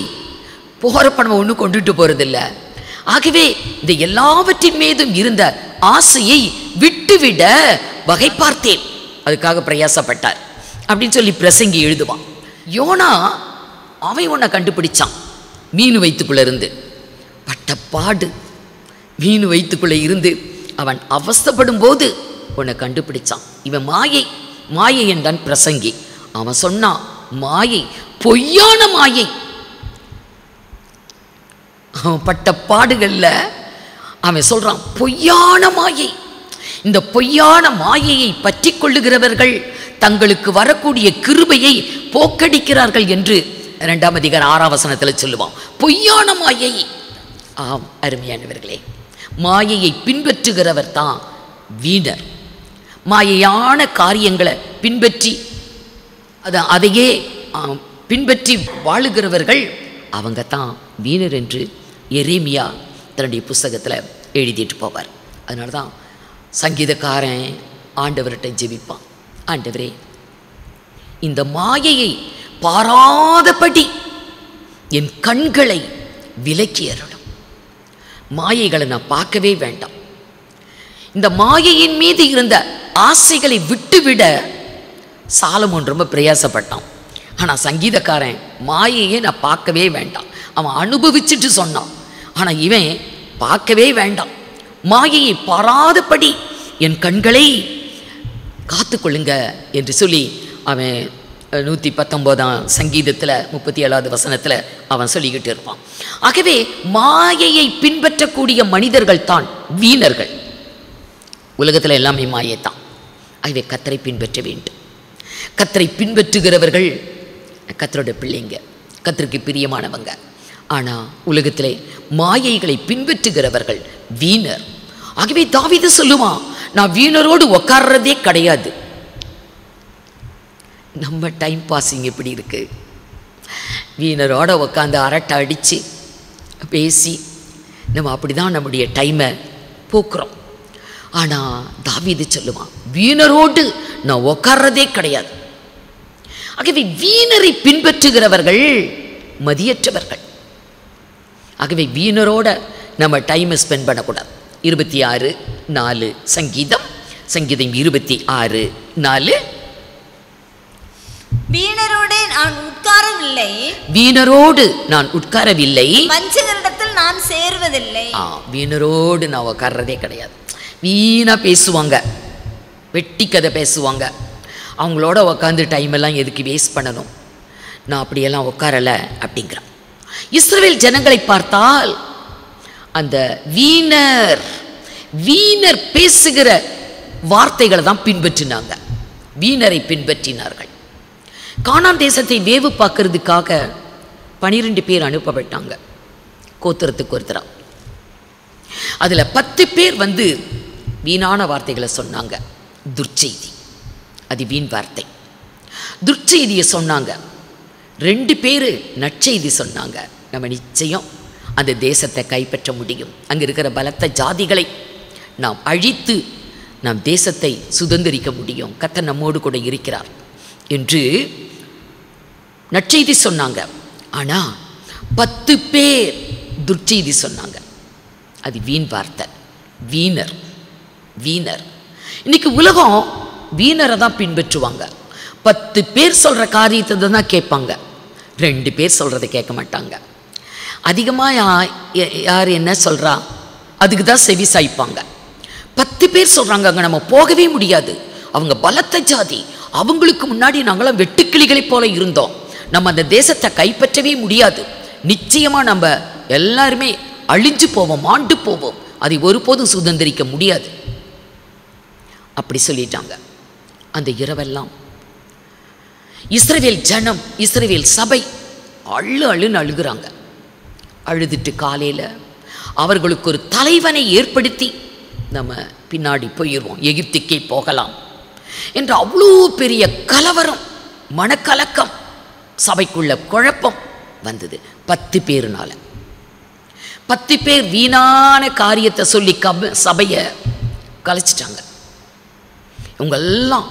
போகிறப்ப நம்ம ஒன்றும் கொண்டுட்டு போறதில்ல. ஆகவே இந்த எல்லாவற்றின் மீதும் இருந்த ஆசையை விட்டுவிட வகை பார்த்தேன், அதுக்காக பிரயாசப்பட்டார் அப்படின்னு சொல்லி பிரசங்கி எழுதுவான். யோனா அவன் உன்னை கண்டுபிடிச்சான். மீன் வயிற்றுக்குள்ள இருந்து பட்டப்பாடு, மீன் வயிற்றுக்குள்ள இருந்து அவன் அவஸ்தைப்படும் போது உன்னை கண்டுபிடிச்சான். இவன் மாயை என்றான் பிரசங்கி. அவன் சொன்னான் மாயை, பொய்யான மாயை. அவன் பட்ட பாடுகள்ல அவன் சொல்றான் பொய்யான மாயை. இந்த பொய்யான மாயையை பற்றி கொள்ளுகிறவர்கள் தங்களுக்கு வரக்கூடிய கிருபையை போக்கடிக்கிறார்கள் என்று 2ஆம் அதிகாரம் 6ஆம் வசனத்தில் சொல்லுவான். பொய்யான மாயை. ஆம் அருமையானவர்களே, மாயையை பின்பற்றுகிறவர் தான் வீணர். மாயையான காரியங்களை பின்பற்றி அதையே பின்பற்றி வாழுகிறவர்கள் அவங்க தான் வீணர் என்று எரேமியா தன்னுடைய புஸ்தகத்தில் எழுதிட்டு போவார். அதனால தான் சங்கீதக்காரன் ஆண்டவர்கிட்ட ஜெபிப்பான், ஆண்டவரே இந்த மாயையை பாராதபடி என் கண்களை விலக்கி அருளும். மாயைகளை நான் பார்க்கவே வேண்டாம். இந்த மாயையின் மீது இருந்த ஆசைகளை விட்டுவிட சாலமோன் ரொம்ப பிரயாசப்பட்டான். ஆனால் சங்கீதக்காரன் மாயையை நான் பார்க்கவே வேண்டாம், அவன் அனுபவிச்சுட்டு சொன்னான். ஆனால் இவன் பார்க்கவே வேண்டாம், மாயையை பாராதபடி என் கண்களை காத்துக்கொள்ளுங்க என்று சொல்லி அவன் 119ஆம் சங்கீதத்தில் 37வது வசனத்தில் அவன் சொல்லிக்கிட்டு இருப்பான். ஆகவே மாயையை பின்பற்றக்கூடிய மனிதர்கள் தான் வீணர்கள். உலகத்தில் எல்லாமே மாயைத்தான். ஆகவே கர்த்தரை பின்பற்ற வேண்டும். கர்த்தரை பின்பற்றுகிறவர்கள் கர்த்தரோட பிள்ளைங்க, கர்த்தருக்கு பிரியமானவங்க. ஆனால் உலகத்திலே மாயைகளை பின்பற்றுகிறவர்கள் வீணர். ஆகவே தாவீது சொல்லுவான், நான் வீணரோடு உட்கார்றதே கிடையாது. நம்ம டைம் பாஸிங் எப்படி இருக்கு? வீணரோட உட்காந்து அரட்டை அடித்து பேசி நம்ம அப்படி தான் நம்முடைய டைமை போக்குறோம். ஆனால் தாவீது சொல்லுவான், வீணரோடு நான் உட்கார்றதே கிடையாது. ஆகவே வீணரை பின்பற்றுகிறவர்கள் மதியற்றவர்கள். ஆகவே வீணரோட நம்ம டைமை ஸ்பெண்ட் பண்ணக்கூடாது. 26:4 சங்கீதம் 26:4 வீணரோடு நான் உட்காரவில்லை, வீணரோடு நான் உட்காரவில்லை, வஞ்சகரிடத்தில் நான் சேர்வதில்லை. வீணரோடு நான் உட்கார்றதே கிடையாது. வீணா பேசுவாங்க, வெட்டி கதை பேசுவாங்க. அவங்களோட உட்காந்து டைம் எல்லாம் எதுக்கு வேஸ்ட் பண்ணணும்? நான் அப்படியெல்லாம் உட்காரலை அப்படிங்கிறான். இஸ்ரவேல் ஜனங்களை பார்த்தால் அந்த வீணர் பேசுகிற வார்த்தைகளை தான் பின்பற்றினாங்க. வீணரை பின்பற்றினார்கள். கானான் தேசத்தை வேவு பார்க்கறதுக்காக 12 பேர் அனுப்பப்பட்டாங்க கோத்திரத்துக்கு ஒருத்தரா. அதில் 10 பேர் வந்து வீணான வார்த்தைகளை சொன்னாங்க. துர்ச்செய்தி, அது வீண் வார்த்தை. துர்ச்செய்தியை சொன்னாங்க. 2 பேர் நற்செய்தி சொன்னாங்க. நம்ம நிச்சயம் அந்த தேசத்தை கைப்பற்ற முடியும், அங்கே இருக்கிற பலத்த ஜாதிகளை நாம் அழித்து நாம் தேசத்தை சுதந்திரிக்க முடியும், கர்த்தர் நம்மோடு கூட இருக்கிறார் என்று நற்செய்தி சொன்னாங்க. ஆனால் 10 பேர் துர்ச்செய்தி சொன்னாங்க. அது வீண் வார்த்தை, வீணர். இன்னைக்கு உலகம் வீணரை தான் பின்பற்றுவாங்க. 10 பேர் சொல்கிற காரியத்தை தான் கேட்பாங்க, 2 பேர் சொல்கிறத கேட்க மாட்டாங்க. அதிகமாக யார் என்ன சொல்கிறா அதுக்கு தான் செவி சாய்ப்பாங்க. 10 பேர் சொல்கிறாங்க, அங்கே நம்ம போகவே முடியாது, அவங்க பலத்த ஜாதி, அவங்களுக்கு முன்னாடி நாங்களாம் வெட்டுக்கிளிகளைப் போல இருந்தோம், நம்ம அந்த தேசத்தை கைப்பற்றவே முடியாது, நிச்சயமாக நம்ம எல்லாருமே அழிஞ்சு போவோம், மாண்டு போவோம், அதை ஒருபோதும் சுதந்திரிக்க முடியாது அப்படி சொல்லிட்டாங்க. அந்த இரவெல்லாம் இஸ்ரவேல் ஜனம், இஸ்ரவேல் சபை அழுன்னு அழுகிறாங்க. அழுதுட்டு காலையில் அவர்களுக்கு ஒரு தலைவனை ஏற்படுத்தி நம்ம பின்னாடி போயிடுவோம், எகிப்துக்கே போகலாம் என்று அவ்வளோ பெரிய கலவரம், மனக்கலக்கம், சபைக்குள்ள குழப்பம் வந்தது. 10 பேருனால. 10 பேர் வீணான காரியத்தை சொல்லி சபையை கலைச்சிட்டாங்க. இவங்கெல்லாம்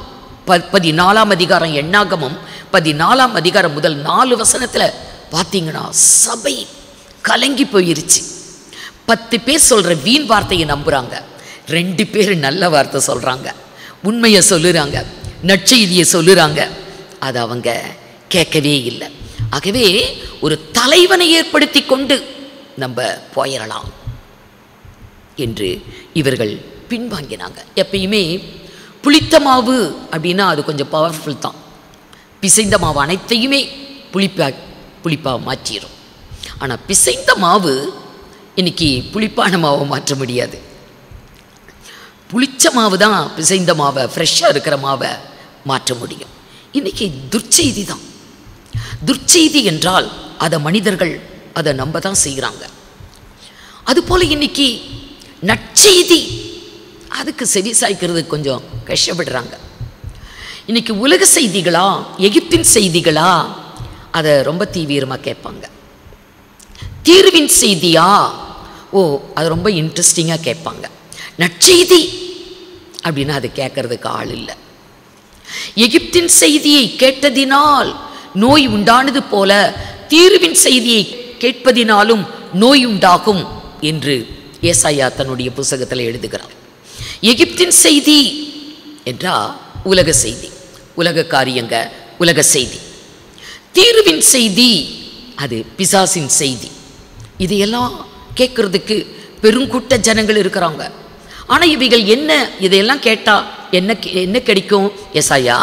14ஆம் அதிகாரம் எண்ணாகமம் 14ஆம் அதிகாரம் முதல் 4 வசனத்தில் பார்த்தீங்கன்னா சபை கலங்கி போயிருச்சு. 10 பேர் சொல்கிற வீண் வார்த்தையை நம்புகிறாங்க, 2 பேர் நல்ல வார்த்தை சொல்கிறாங்க, உண்மையை சொல்லுறாங்க, நற்செய்தியை சொல்லுறாங்க. அதை அவங்க கேட்கவே இல்லை. ஆகவே ஒரு தலைவனை ஏற்படுத்தி கொண்டு நம்ம போயிடலாம் என்று இவர்கள் பின்வாங்கினாங்க. எப்பயுமே புளித்த மாவு அப்படின்னா அது கொஞ்சம் பவர்ஃபுல் தான். பிசைந்த மாவு அனைத்தையுமே புளிப்பாக மாற்றிடும். ஆனால் பிசைந்த மாவு இன்னைக்கு புளிப்பான மாவை மாற்ற முடியாது. புளிச்ச மாவு தான் பிசைந்த மாவை, ஃப்ரெஷ்ஷாக இருக்கிற மாவை மாற்ற முடியும். இன்னைக்கு துர்ச்செய்தி தான். துர்ச்செய்தி என்றால் அதை மனிதர்கள் அதை நம்ப தான் செய்கிறாங்க. அதுபோல் இன்னைக்கு நற்செய்தி அதுக்கு செவி சாய்க்கிறது கொஞ்சம் கஷ்டப்படுறாங்க. இன்னைக்கு உலக செய்திகளா எகிப்தின் செய்திகளா அதை ரொம்ப தீவிரமாக கேட்பாங்க. தீர்வின் செய்தியா அது ரொம்ப இன்ட்ரெஸ்டிங்காக கேட்பாங்க. நற்செய்தி அப்படின்னா அது கேட்கறதுக்கு ஆள் இல்லை. எகிப்தின் செய்தியை கேட்டதினால் நோய் உண்டானது போல தீர்வின் செய்தியை கேட்பதினாலும் நோய் உண்டாகும் என்று ஏசாயா தன்னுடைய புத்தகத்தில் எழுதுகிறார். எகிப்தின் செய்தி என்றால் உலக செய்தி, உலக காரியங்க, உலக செய்தி. தீர்வின் செய்தி அது பிசாசின் செய்தி. இதையெல்லாம் கேட்கறதுக்கு பெருங்கூட்ட ஜனங்கள் இருக்கிறாங்க. ஆனால் இவைகள் என்ன, இதையெல்லாம் கேட்டால் என்ன கிடைக்கும்? ஏசாயா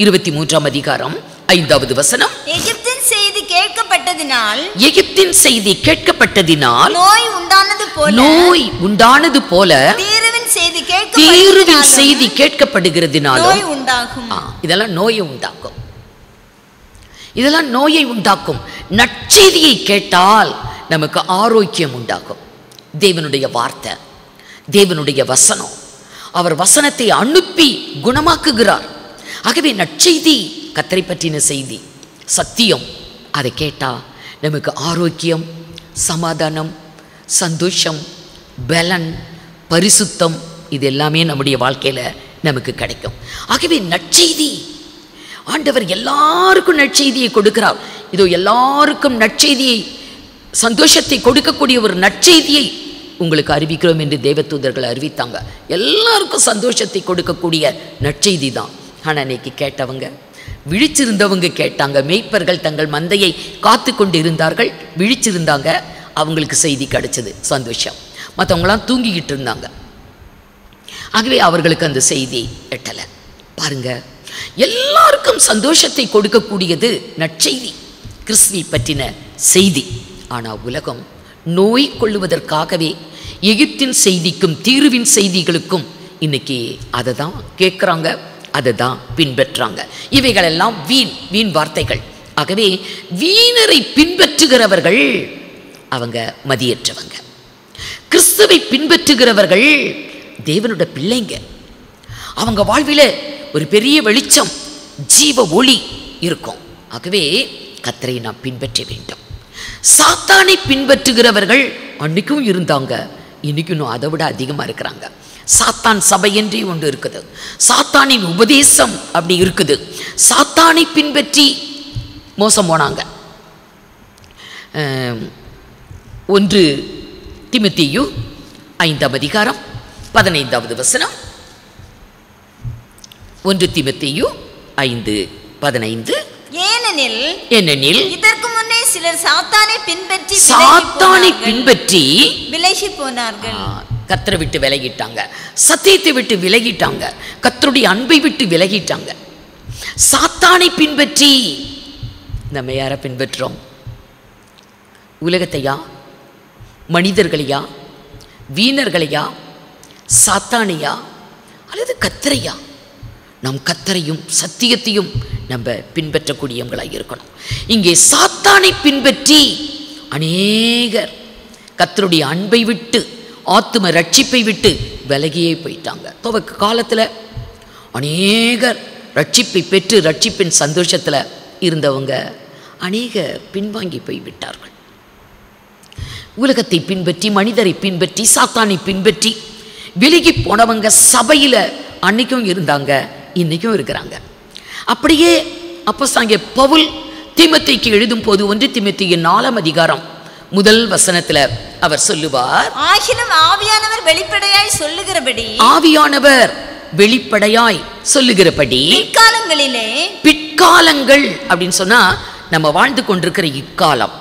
23ஆம் அதிகாரம் 5வது வசனம். எகிப்தின் செய்தி கேட்கப்பட்டதினால், எகிப்தின் செய்தி கேட்கப்பட்டதினால் நோய் உண்டானது போல தீர்வின் செய்தி கேட்கப்படுகிறதினாலும் நோய் உண்டாகும். இதெல்லாம் நோயை உண்டாக்கும். இதெல்லாம் நோயை உண்டாக்கும். நற்செய்தியை கேட்டால் நமக்கு ஆரோக்கியம் உண்டாகும். தேவனுடைய வார்த்தை, தேவனுடைய வசனம், அவர் வசனத்தை அனுப்பி குணமாக்குகிறார். ஆகவே நற்செய்தி, கர்த்தரை பற்றின செய்தி, சத்தியம், அதை கேட்டால் நமக்கு ஆரோக்கியம், சமாதானம், சந்தோஷம், பலன், பரிசுத்தம், இது எல்லாமே நம்முடைய வாழ்க்கையில் நமக்கு கிடைக்கும். ஆகவே நற்செய்தி, ஆண்டவர் எல்லாருக்கும் நற்செய்தியை கொடுக்கிறார். இதோ எல்லாருக்கும் நற்செய்தியை, சந்தோஷத்தை கொடுக்கக்கூடிய ஒரு நற்செய்தியை உங்களுக்கு அறிவிக்கிறோம் என்று தேவதூதர்கள் அறிவித்தாங்க. எல்லாருக்கும் சந்தோஷத்தை கொடுக்கக்கூடிய நற்செய்தி தான். ஆனால் இன்னைக்கு கேட்டவங்க, விழிச்சிருந்தவங்க கேட்டாங்க. மேய்ப்பர்கள் தங்கள் மந்தையை காத்து கொண்டு இருந்தார்கள், விழிச்சிருந்தாங்க, அவங்களுக்கு செய்தி கிடைச்சது, சந்தோஷம். மற்றவங்களாம் தூங்கிக்கிட்டு இருந்தாங்க. ஆகவே அவர்களுக்கு அந்த செய்தி எட்டலை. பாருங்க, எல்லாருக்கும் சந்தோஷத்தை கொடுக்கக்கூடியது நற்செய்தி, கிறிஸ்துவை பற்றின செய்தி. ஆனால் உலகம் நோய் கொள்ளுவதற்காகவே எகிப்தின் செய்திக்கும் தீர்வின் செய்திகளுக்கும் இன்னைக்கு அதை தான் கேட்குறாங்க, அதை தான் பின்பற்றாங்க. இவைகளெல்லாம் வீண் வார்த்தைகள். ஆகவே வீணரை பின்பற்றுகிறவர்கள் அவங்க மதியற்றவங்க. கிறிஸ்துவை பின்பற்றுகிறவர்கள் தேவனுடைய பிள்ளைங்க. அவங்க வாழ்வில் ஒரு பெரிய வெளிச்சம், ஜீவ ஒளி இருக்கும். ஆகவே கர்த்தரை நாம் பின்பற்ற வேண்டும். சாத்தானை பின்பற்றுகிறவர்கள் அன்னைக்கும் இருந்தாங்க, இன்னைக்கும் அதை விட அதிகமாக இருக்கிறாங்க. சாத்தான் சபை என்றே ஒன்று இருக்குது. சாத்தானின் உபதேசம் அப்படி இருக்குது. சாத்தானை பின்பற்றி மோசம் போனாங்க. 1 தீமோத்தேயு 5ஆம் அதிகாரம் 15வது வசனம். 1 தீமோத்தேயு 5:15. ஏனெனில் இதற்கு முன்னே சிலர் சாத்தானை பின்பற்றி விலகி போனார்கள். கர்த்தரை விட்டு விலகிட்டாங்க, சத்தியத்தை விட்டு விலகிட்டாங்க, கர்த்தருடைய அன்பை விட்டு விலகிட்டாங்க. சாத்தானை பின்பற்றி நம்ம யாரை பின்பற்றோம்? உலகத்தையா, மனிதர்களையா, வீணர்களையா, சாத்தானையா, அல்லது கர்த்தரையா? நம் கர்த்தரையும் சத்தியத்தையும் நம்ம பின்பற்றக்கூடியவங்களாக இருக்கணும். இங்கே சாத்தானை பின்பற்றி அநேகர் கர்த்தருடைய அன்பை விட்டு, ஆத்தும ரட்சிப்பை விட்டு விலகியே போயிட்டாங்க. துவக்க காலத்தில் அநேகர் ரட்சிப்பை பெற்று ரட்சிப்பின் சந்தோஷத்தில் இருந்தவங்க அநேகர் பின்வாங்கி போய்விட்டார்கள். உலகத்தை பின்பற்றி, மனிதரை பின்பற்றி, சாத்தானை பின்பற்றி விலகி போனவங்க சபையில் அன்னைக்கும் இருந்தாங்க, இன்னைக்கும் இருக்கிறாங்க. அப்படியே அப்போஸ்தலனாகிய பவுல் தீமோத்தேயுக்கு எழுதும் போது 1 தீமோத்தேயு 4ஆம் அதிகாரம் 1 வசனத்தில் அவர் சொல்லுவார், ஆகிலும் ஆவியானவர் வெளிப்படையாய் சொல்லுகிறபடி, ஆவியானவர் வெளிப்படையாய் சொல்லுகிறபடி பிற்காலங்களிலே, பிற்காலங்கள் அப்படின்னு சொன்னா நம்ம வாழ்ந்து கொண்டிருக்கிற இக்காலம்.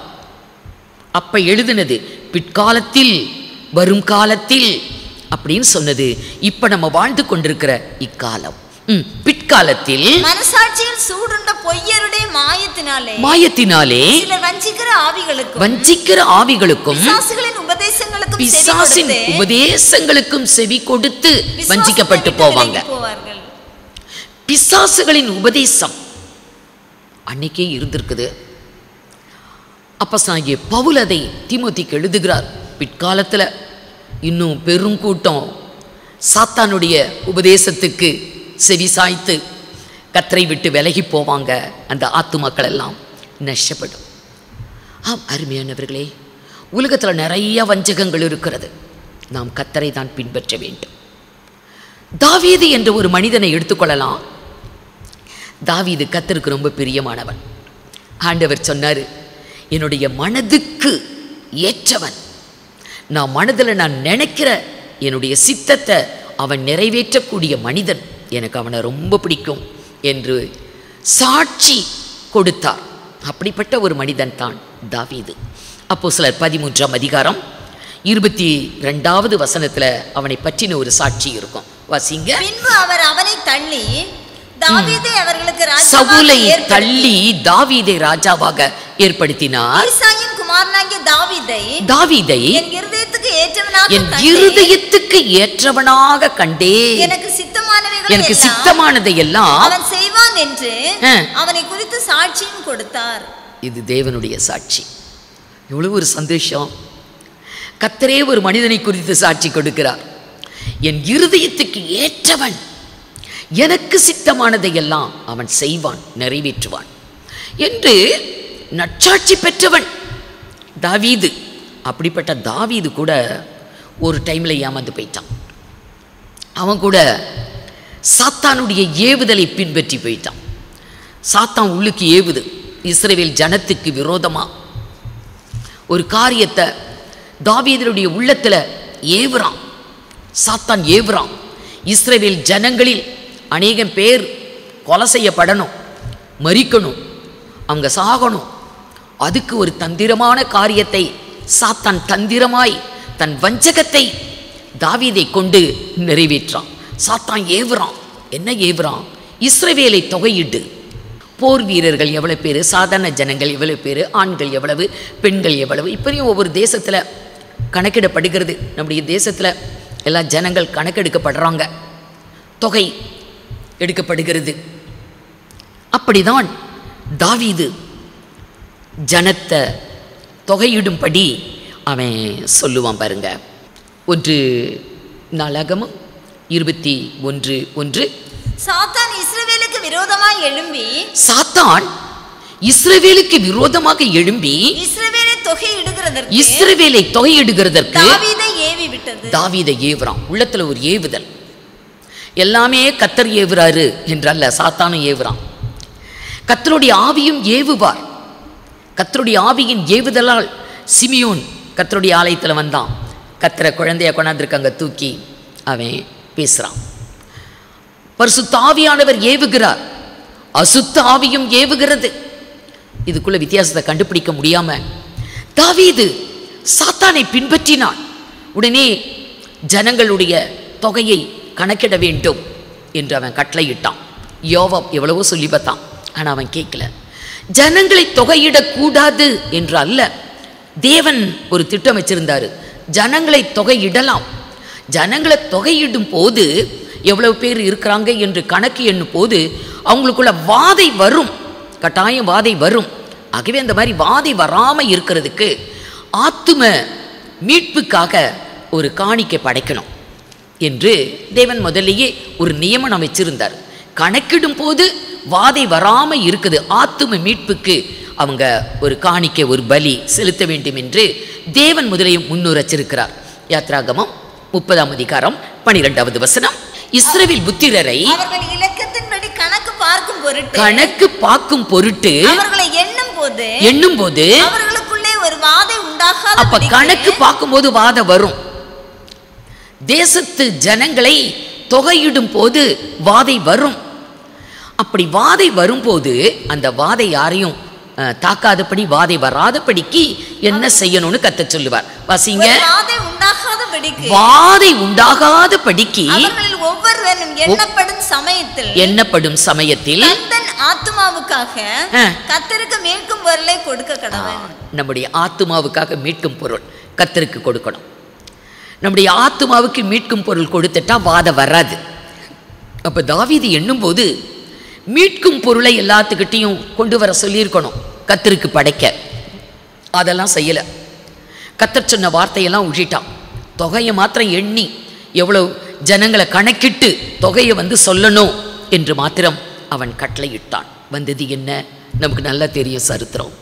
அப்ப எழுதுனது பிற்காலத்தில், வரும் காலத்தில் அப்படின்னு சொன்னது. இப்ப நம்ம வாழ்ந்து கொண்டிருக்கிற இக்காலம். பிற்காலத்தில் மனசாட்சியில் சூடுண்ட பொய்யருடைய மாயத்தினாலே சிலர் வஞ்சிக்கிற ஆவிகளுக்கும் பிசாசின் உபதேசங்களுக்கும் செவி கொடுத்து வஞ்சிக்கப்பட்டு போவாங்க. பிசாசுகளின் உபதேசம் அன்னைக்கே இருந்திருக்குது. அப்போஸ்தலனாகிய பவுல் அதை தீமோத்தேயுக்கு எழுதுகிறார். பிற்காலத்தில் இன்னும் பெரும் கூட்டம் சாத்தானுடைய உபதேசத்துக்கு செவி சாய்த்து கர்த்தரை விட்டு விலகி போவாங்க. அந்த ஆத்துமாக்கள் எல்லாம் நஷ்டப்படும். ஆம் அருமையானவர்களே, உலகத்தில் நிறைய வஞ்சகங்கள் இருக்கிறது. நாம் கர்த்தரை தான் பின்பற்ற வேண்டும். தாவீது என்ற ஒரு மனிதனை எடுத்துக்கொள்ளலாம். தாவீது கர்த்தருக்கு ரொம்ப பிரியமானவன். ஆண்டவர் சொன்னார், என்னுடைய மனதுக்கு ஏற்றவன், நான் மனதில் நான் நினைக்கிற என்னுடைய சித்தத்தை அவன் நிறைவேற்றக்கூடிய மனிதன், எனக்கு அவனை ரொம்ப பிடிக்கும் என்று சாட்சி கொடுத்தார். அப்படிப்பட்ட ஒரு மனிதன் தான் தாவீது. அப்போஸ்தலர் 13ஆம் அதிகாரம் 22வது வசனத்தில் அவனை பற்றின ஒரு சாட்சி இருக்கும். வாசிங்க. பின்பு அவர் அவனை தள்ளி தாவீதை அவர்களுக்கு சவுலை தள்ளி தாவீதை ராஜாவாக ஏற்படுத்தினார். ஈசாயின் குமாரனாகிய தாவீதை என் இருதயத்துக்கு ஏற்றவனாக கண்டே, எனக்கு சித்தமானதை எல்லாம் அவன் செய்வான் என்று அவனை குறித்து சாட்சியும் கொடுத்தார். இது தேவனுடைய சாட்சி. எவ்வளவு ஒரு சந்தோஷம்! கர்த்தரே ஒரு மனிதனை குறித்து சாட்சி கொடுக்கிறார். என் இருதயத்துக்கு ஏற்றவன், எனக்கு சித்தமானதை எல்லாம் அவன் செய்வான், நிறைவேற்றுவான் என்று நற்சாட்சி பெற்றவன் தாவீது. அப்படிப்பட்ட தாவீது கூட ஒரு டைம்ல ஏமாந்து போயிட்டான். அவன் கூட சாத்தானுடைய ஏவுதலை பின்பற்றி போயிட்டான். சாத்தான் உள்ளுக்கு ஏவுது. இஸ்ரவேல் ஜனத்துக்கு விரோதமா ஒரு காரியத்தை தாவீதுடைய உள்ளத்துல ஏவுறான். சாத்தான் ஏவுறான். இஸ்ரவேல் ஜனங்களில் அநேகம் பேர் கொலை செய்யப்படணும், மரிக்கணும், அவங்க சாகணும். அதுக்கு ஒரு தந்திரமான காரியத்தை சாத்தான் தந்திரமாய் தன் வஞ்சகத்தை தாவீதை கொண்டு நிறைவேற்றான். சாத்தான் ஏவுறான். என்ன ஏவுறான்? இஸ்ரவேலை தொகையிட்டு. போர் வீரர்கள் எவ்வளவு பேர், சாதாரண ஜனங்கள் எவ்வளவு பேர், ஆண்கள் எவ்வளவு, பெண்கள் எவ்வளவு, இப்படியும் ஒவ்வொரு தேசத்தில் கணக்கெடுப்படுகிறது. நம்முடைய தேசத்தில் எல்லா ஜனங்கள் கணக்கெடுக்கப்படுறாங்க, தொகை எடுக்கப்படுகிறது. அப்படிதான் தாவீது ஜனத்தை தொகையிடும்படி அவன் சொல்லுவான். பாருங்க, 1 நாளாகமம் 21:1. சாத்தான் இஸ்ரவேலுக்கு விரோதமாக எழும்பி இஸ்ரவேலை தொகையிடுகிறதற்கு தாவீதை ஏவுறான். உள்ளத்துல ஒரு ஏவுதல். எல்லாமே கர்த்தர் ஏவுறாரு என்றல்ல, சாத்தானும் ஏவுறான். கர்த்தருடைய ஆவியும் ஏவுவார். கர்த்தருடைய ஆவியின் ஏவுதலால் சிமியோன் கர்த்தருடைய ஆலயத்தில் வந்தான். கர்த்தரை குழந்தைய கொண்டாந்துருக்காங்க தூக்கி அவன் பேசுறான். பரிசுத்த ஆவியானவர் ஏவுகிறார், அசுத்த ஆவியும் ஏவுகிறது. இதுக்குள்ள வித்தியாசத்தை கண்டுபிடிக்க முடியாம தாவீது சாத்தானை பின்பற்றினான். உடனே ஜனங்களுடைய தொகையை கணக்கிட வேண்டும் என்று அவன் கட்டளையிட்டான். யோவாப் எவ்வளவோ சொல்லி பார்த்தான், ஆனா அவன் கேட்கல. ஜனங்களை தொகையிடக்கூடாது என்று அல்ல, தேவன் ஒரு திட்டம் வச்சிருந்தாரு. ஜனங்களை தொகையிடலாம். ஜனங்களை தொகையிடும் போது எவ்வளவு பேர் இருக்கிறாங்க என்று கணக்கு எண்ணும் போது அவங்களுக்குள்ள வாதை வரும், கட்டாயம் வாதை வரும். ஆகவே அந்த மாதிரி வாதை வராம இருக்கிறதுக்கு ஆத்தும மீட்புக்காக ஒரு காணிக்கை படைக்கணும். என்று தேவன் முதலியே ஒரு நியமனம் வச்சிருந்தார். கணக்கிடும் போது வாதை வராம இருக்குது. ஆத்தும மீட்புக்கு அவங்க ஒரு காணிக்கை, ஒரு பலி செலுத்த வேண்டும் என்று தேவன் முதலில் முன்னுரைச்சிருக்கிறார். யாத்ராகமம் 30ஆம் அதிகாரம் 12வது வசனம். இஸ்ரவேல் புத்திரரை அவர்கள் இலக்கத்தின்படி கணக்கு பார்க்கும் பொருட்டு அவர்களை எண்ணும் போது அவர்களுக்குள்ளே ஒரு வாதை உண்டாகாத. அப்ப கணக்கு பார்க்கும்போது வாதை வரும். தேசத்து ஜனங்களை தொகையிடும் போது வாதை வரும். அப்படி வாதை வரும்போது அந்த வாதை யாரையும் தாக்காதபடி, வாதை வராதபடிக்கு என்ன செய்யணும்னு கர்த்தர் சொல்லுவார். வாசிங்க. வாதை உண்டாகாதபடிக்கு ஒவ்வொருவரும் எண்ணப்படும் சமயத்தில் ஆத்துமாவுக்காக கர்த்தருக்கு மீட்கும் பொருளை கொடுக்க கடவன். நம்முடைய ஆத்துமாவுக்காக மீட்கும் பொருள் கர்த்தருக்கு கொடுக்கணும். நம்முடைய ஆத்துமாவுக்கு மீட்கும் பொருள் கொடுத்துட்டா வாதை வராது. அப்ப தாவீது எண்ணும் போது மீட்கும் பொருளை எல்லாத்துக்கிட்டையும் கொண்டு வர சொல்லியிருக்கணும் கர்த்தருக்கு படைக்க. அதெல்லாம் செய்யலை. கர்த்தர் சொன்ன வார்த்தையெல்லாம் உழிட்டான். தொகையை மாத்திரம் எண்ணி எவ்வளவு ஜனங்களை கணக்கிட்டு தொகையை சொல்லணும் என்று மாத்திரம் அவன் கட்டளையிட்டான். வந்தது என்ன? நமக்கு நல்லா தெரியும் சரித்திரம்.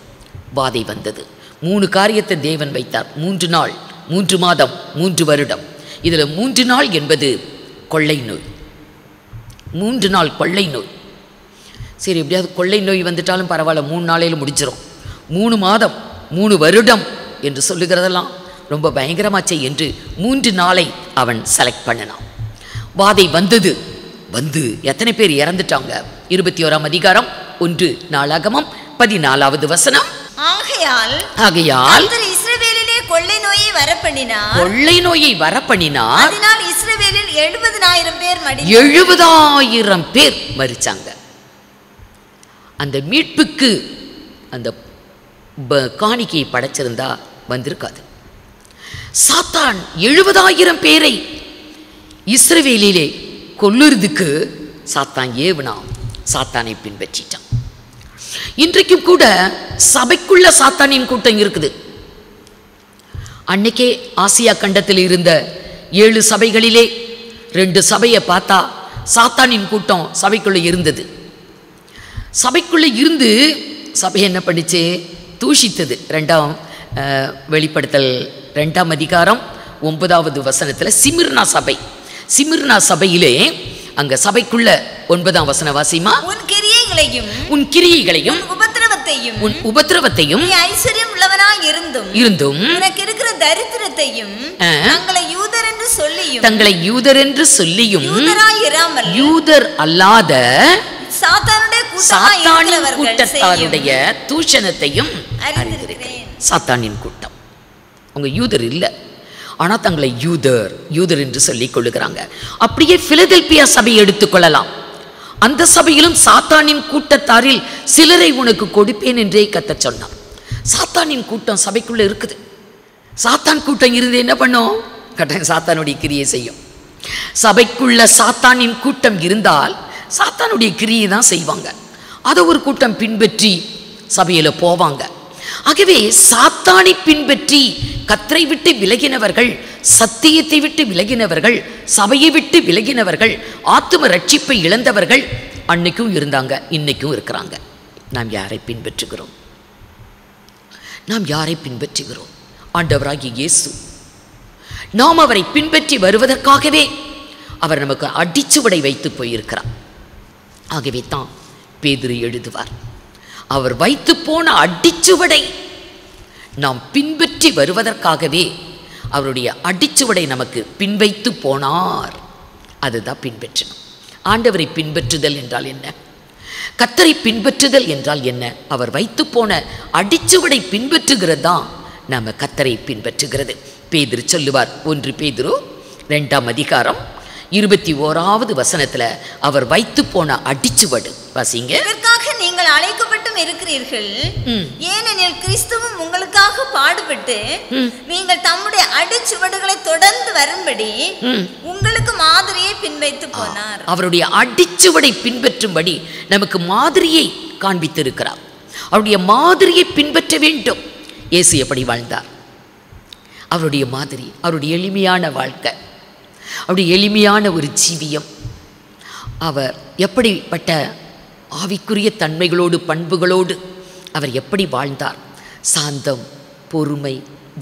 வாதை வந்தது. 3 காரியத்தை தேவன் வைத்தார். 3 நாள், 3 மாதம், 3 வருடம். இதில் 3 நாள் என்பது கொள்ளை நோய். 3 நாள் கொள்ளை நோய். சரி, எப்படியாவது கொள்ளை நோய் வந்துட்டாலும் பரவாயில்ல, 3 நாளையில் முடிச்சிடும். 3 மாதம் 3 வருடம் என்று சொல்லுகிறதெல்லாம் ரொம்ப பயங்கரமாச்சே என்று 3 நாளை அவன் செலக்ட் பண்ணினான். வாதை வந்தது. எத்தனை பேர் இறந்துட்டாங்க? 21ஆம் அதிகாரம் 1 நாளாகமம் 14வது வசனம். ஆகையால் இஸ்ரவேலிலே கொள்ளை நோயை வரப்பண்ணினார். அதனால் இஸ்ரவேலில் 70,000 பேர் 70,000 பேர் மரிச்சாங்க. அந்த மீட்புக்கு அந்த காணிக்கையை படைச்சிருந்தா வந்திருக்காது. சாத்தான் 70,000 பேரை இஸ்ரவேலிலே கொல்லுறதுக்கு சாத்தான் ஏவனான். சாத்தானை பின்பற்றிட்டான். இன்றைக்கும் கூட சபைக்குள்ள சாத்தானின் கூட்டம் இருக்குது. அன்னைக்கே ஆசியா கண்டத்தில் இருந்த 7 சபைகளிலே 2 சபையை பார்த்தா சாத்தானின் கூட்டம் சபைக்குள்ள இருந்தது. சபைக்குள்ள இருந்து சபை என்ன பண்ணிச்சு? தூஷித்தது. 2ஆம் வெளிப்படுத்தல் 2ஆம் அதிகாரம் 9வது வசனத்தில் சிமிர்னா சபையிலே அங்க சபைக்குள்ள 9ஆம் வசன வாசிமா. உன் கிரியைகளையும் உன் உபத்திரவத்தையும் நீ ஐஸ்வர்யம் உள்ளவனாய் இருந்தும் உனக்கு இருக்கிற தரித்திரத்தையும் தங்களை யூதர் என்று சொல்லியும் யூதர் அல்லாத சாத்தானின் கூட்டத்தாருடைய தூஷணத்தையும் அறிந்திருக்கிறேன். சாத்தானின் கூட்டம் அவங்க யூதர் இல்லை, ஆனா தங்களை யூதர் என்று சொல்லிக் கொள்ளுகிறாங்க. அப்படியே பிலதெல்பியா சபையை எடுத்துக்கொள்ளலாம். அந்த சபையிலும் சாத்தானின் கூட்டத்தாரில் சிலரை உனக்கு கொடுப்பேன் என்றே கர்த்தர் சொன்னார். சாத்தானின் கூட்டம் சபைக்குள்ள இருக்குது. சாத்தான் கூட்டம் இருந்து என்ன பண்ணும்? கட்டாயம் சாத்தானுடைய கிரியை செய்யும். சபைக்குள்ள சாத்தானின் கூட்டம் இருந்தால் சாத்தானுடைய கிரியை தான் செய்வாங்க. அதை ஒரு கூட்டம் பின்பற்றி சபையில போவாங்க. ஆகவே சாத்தானை பின்பற்றி கர்த்தரை விட்டு விலகினவர்கள், சத்தியத்தை விட்டு விலகினவர்கள், சபையை விட்டு விலகினவர்கள், ஆத்தும ரட்சிப்பை இழந்தவர்கள் அன்னைக்கும் இருந்தாங்க, இன்னைக்கும் இருக்கிறாங்க. நாம் யாரை பின்பற்றுகிறோம்? ஆண்டவராகிய இயேசு. நாம் அவரை பின்பற்றி வருவதற்காகவே அவர் நமக்கு அடிச்சுவடை வைத்து போயிருக்கிறார். ஆகவே தான் பேதுரு எழுதுவார், அவர் வைத்து போன அடிச்சுவடை நாம் பின்பற்றி வருவதற்காகவே அவருடைய அடிச்சுவடை நமக்கு பின்வைத்து போனார். அதுதான் பின்பற்றணும். ஆண்டவரை பின்பற்றுதல் என்றால் என்ன? கர்த்தரை பின்பற்றுதல் என்றால் என்ன? அவர் வைத்து போன அடிச்சுவடை பின்பற்றுகிறது தான் நாம கர்த்தரை பின்பற்றுகிறது. பேதுரு சொல்லுவார், 1 பேதுரு 2ஆம் அதிகாரம் 21வது வசனத்துல அவர் வைத்து போன அடிச்சுவடு வாசிங்க. இதற்காக நீங்கள் அழைக்கப்பட்டும் இருக்கிறீர்கள், ஏனெனில் கிறிஸ்துவும் உங்களுக்காக பாடுபட்டு நீங்கள் தம்முடைய அடிச்சுவடுகளை தொடர்ந்து வரும்படி உங்களுக்கு மாதிரியை பின்வைத்து போனார். அவருடைய அடிச்சுவடை பின்பற்றும்படி நமக்கு மாதிரியை காண்பித்திருக்கிறார். அவருடைய மாதிரியை பின்பற்ற வேண்டும். இயேசு எப்படி வாழ்ந்தார்? அவருடைய மாதிரி, அவருடைய எளிமையான வாழ்க்கை. அப்படி எளிமையான ஒரு ஜீவியம். அவர் எப்படிப்பட்ட ஆவிக்குரிய தன்மைகளோடு பண்புகளோடு அவர் எப்படி வாழ்ந்தார். சாந்தம், பொறுமை,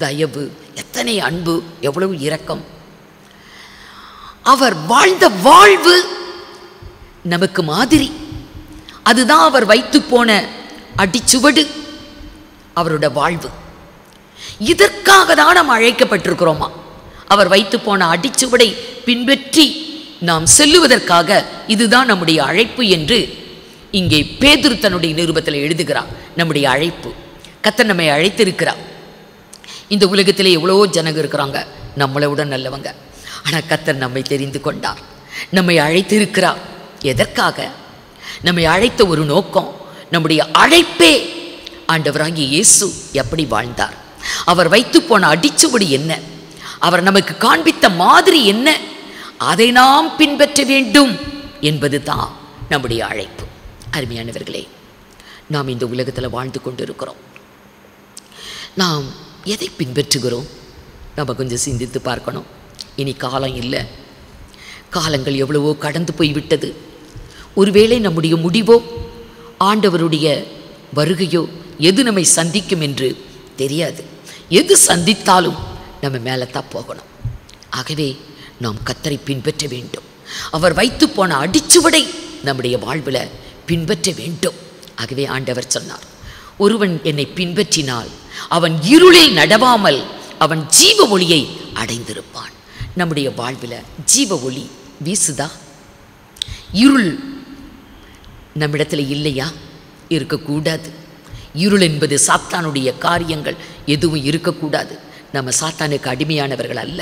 தயவு, எத்தனை அன்பு, எவ்வளவு இரக்கம். அவர் வாழ்ந்த வாழ்வு நமக்கு மாதிரி. அதுதான் அவர் வைத்து போன அடிச்சுவடு, அவரோட வாழ்வு. இதற்காக தான் நாம் அழைக்கப்பட்டிருக்கிறோமா? அவர் வைத்து போன அடிச்சுவடை பின்பற்றி நாம் செல்லுவதற்காக இதுதான் நம்முடைய அழைப்பு என்று இங்கே பேதுரு தன்னுடைய நிருபத்தில் எழுதுகிறார். நம்முடைய அழைப்பு, கர்த்தர் நம்மை அழைத்திருக்கிறார். இந்த உலகத்திலே எவ்வளவோ ஜனங்க இருக்கிறாங்க நம்மளை விட நல்லவங்க. ஆனால் கர்த்தர் நம்மை தெரிந்து கொண்டார், நம்மை அழைத்திருக்கிறார். எதற்காக? நம்மை அழைத்த ஒரு நோக்கம். நம்முடைய அழைப்பே ஆண்டவராகிய இயேசு எப்படி வாழ்ந்தார், அவர் வைத்து போன அடிச்சுவடி என்ன, அவர் நமக்கு காண்பித்த மாதிரி என்ன, அதை நாம் பின்பற்ற வேண்டும் என்பது தான் நம்முடைய அழைப்பு. அருமையானவர்களே, நாம் இந்த உலகத்தில் வாழ்ந்து கொண்டு இருக்கிறோம். நாம் எதை பின்பற்றுகிறோம்? நம்ம கொஞ்சம் சிந்தித்து பார்க்கணும். இனி காலம் இல்லை, காலங்கள் எவ்வளவோ கடந்து போய்விட்டது. ஒருவேளை நம்முடைய முடிவோ ஆண்டவருடைய வருகையோ எது நம்மை சந்திக்கும் என்று தெரியாது. எது சந்தித்தாலும் நம்ம மேலே தான் போகணும். ஆகவே நாம் கர்த்தரை பின்பற்ற வேண்டும். அவர் வைத்து போன அடிச்சுவடை நம்முடைய வாழ்வில் பின்பற்ற வேண்டும். ஆகவே ஆண்டவர் சொன்னார், ஒருவன் என்னை பின்பற்றினால் அவன் இருளில் நடவாமல் அவன் ஜீவ ஒளியை அடைந்திருப்பான். நம்முடைய வாழ்வில் ஜீவ ஒளி வீசுதா? இருள் நம்மிடத்தில் இல்லையா? இருக்கக்கூடாது. இருள் என்பது சாத்தானுடைய காரியங்கள் எதுவும் இருக்கக்கூடாது. நம்ம சாத்தானுக்கு அடிமையானவர்கள் அல்ல.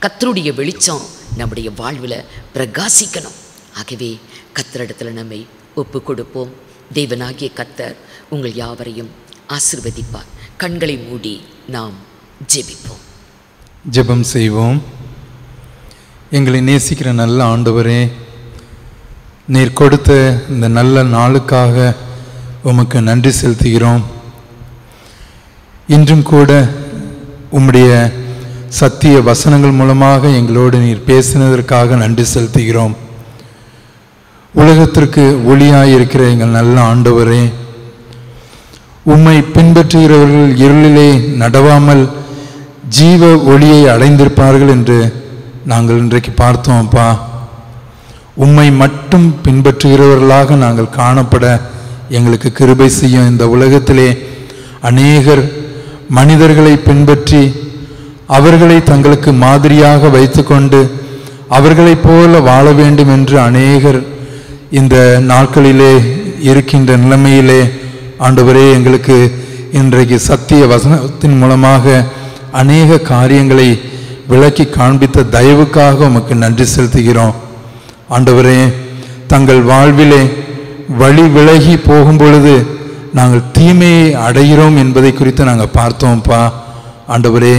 கர்த்தருடைய வெளிச்சம் நம்முடைய வாழ்வில் பிரகாசிக்கணும். ஆகவே கர்த்தரிடத்தில் நம்மை ஒப்பு கொடுப்போம். தேவனாகிய கர்த்தர் உங்கள் யாவரையும் ஆசீர்வதிப்பார். கண்களை மூடி நாம் ஜெபிப்போம். ஜெபம் செய்வோம். எங்களை நேசிக்கிற நல்ல ஆண்டவரே, நீர் கொடுத்த இந்த நல்ல நாளுக்காக உமக்கு நன்றி செலுத்துகிறோம். இன்றும் கூட உம்முடைய சத்திய வசனங்கள் மூலமாக எங்களோடு நீர் பேசினதற்காக நன்றி செலுத்துகிறோம். உலகத்திற்கு ஒளியாயிருக்கிற எங்கள் நல்ல ஆண்டவரே, உம்மை பின்பற்றுகிறவர்கள் இருளிலே நடவாமல் ஜீவ ஒளியை அடைந்திருப்பார்கள் என்று நாங்கள் இன்றைக்கு பார்த்தோம்ப்பா. உம்மை மட்டும் பின்பற்றுகிறவர்களாக நாங்கள் காணப்பட எங்களுக்கு கிருபை செய்யும். இந்த உலகத்திலே அநேகர் மனிதர்களை பின்பற்றி அவர்களை தங்களுக்கு மாதிரியாக வைத்துக்கொண்டு அவர்களைப் போல வாழ வேண்டும் என்று அநேகர் இந்த நாட்களிலே இருக்கின்ற நிலைமையிலே ஆண்டவரே, எங்களுக்கு இன்றைக்கு சத்திய வசனத்தின் மூலமாக அநேக காரியங்களை விளக்கி காண்பித்த தயவுக்காக உமக்கு நன்றி செலுத்துகிறோம். ஆண்டவரே, தங்கள் வாழ்விலே வழி விலகி போகும் பொழுது நாங்கள் தீமையை அடைகிறோம் என்பதை குறித்து நாங்கள் பார்த்தோம்ப்பா. ஆண்டவரே,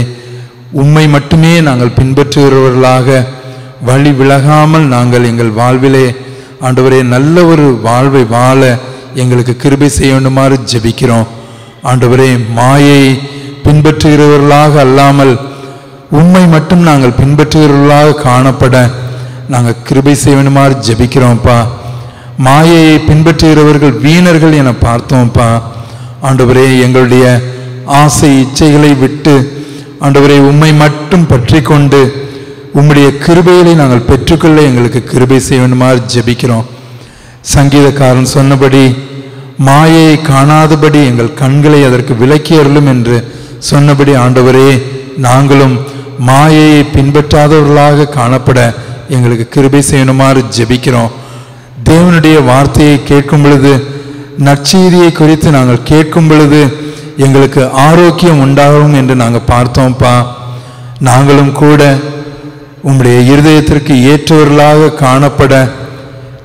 உம்மை மட்டுமே நாங்கள் பின்பற்றுகிறவர்களாக வழி விலகாமல் நாங்கள் எங்கள் வாழ்விலே ஆண்டவரே நல்ல ஒரு வாழ்வை வாழ எங்களுக்கு கிருபை செய்ய வேண்டுமாறு ஜெபிக்கிறோம். ஆண்டவரே, மாயை பின்பற்றுகிறவர்களாக அல்லாமல் உம்மை மட்டும் நாங்கள் பின்பற்றுகிறவர்களாக காணப்பட நாங்கள் கிருபை செய்ய வேண்டுமாறு ஜெபிக்கிறோம்ப்பா. மாயையை பின்பற்றுகிறவர்கள் வீணர்கள் என பார்த்தோம்ப்பா. ஆண்டவரே, எங்களுடைய ஆசை இச்சைகளை விட்டு ஆண்டவரே உம்மை மட்டும் பற்றி கொண்டு உம்முடைய கிருபைகளை நாங்கள் பெற்றுக்கொள்ள எங்களுக்கு கிருபை செய்ய வேண்டுமாறு ஜெபிக்கிறோம். சங்கீதக்காரன் சொன்னபடி மாயையை காணாதபடி எங்கள் கண்களை அதற்கு விலக்கி அருளும் என்று சொன்னபடி ஆண்டவரே, நாங்களும் மாயையை பின்பற்றாதவர்களாக காணப்பட எங்களுக்கு கிருபை செய்யணுமாறு ஜெபிக்கிறோம். தேவனுடைய வார்த்தையை கேட்கும் பொழுது, நற்செய்தியை குறித்து நாங்கள் கேட்கும் பொழுது எங்களுக்கு ஆரோக்கியம் உண்டாகும் என்று நாங்கள் பார்த்தோம்ப்பா. நாங்களும் கூட உம்முடைய இருதயத்திற்கு ஏற்றவர்களாக காணப்பட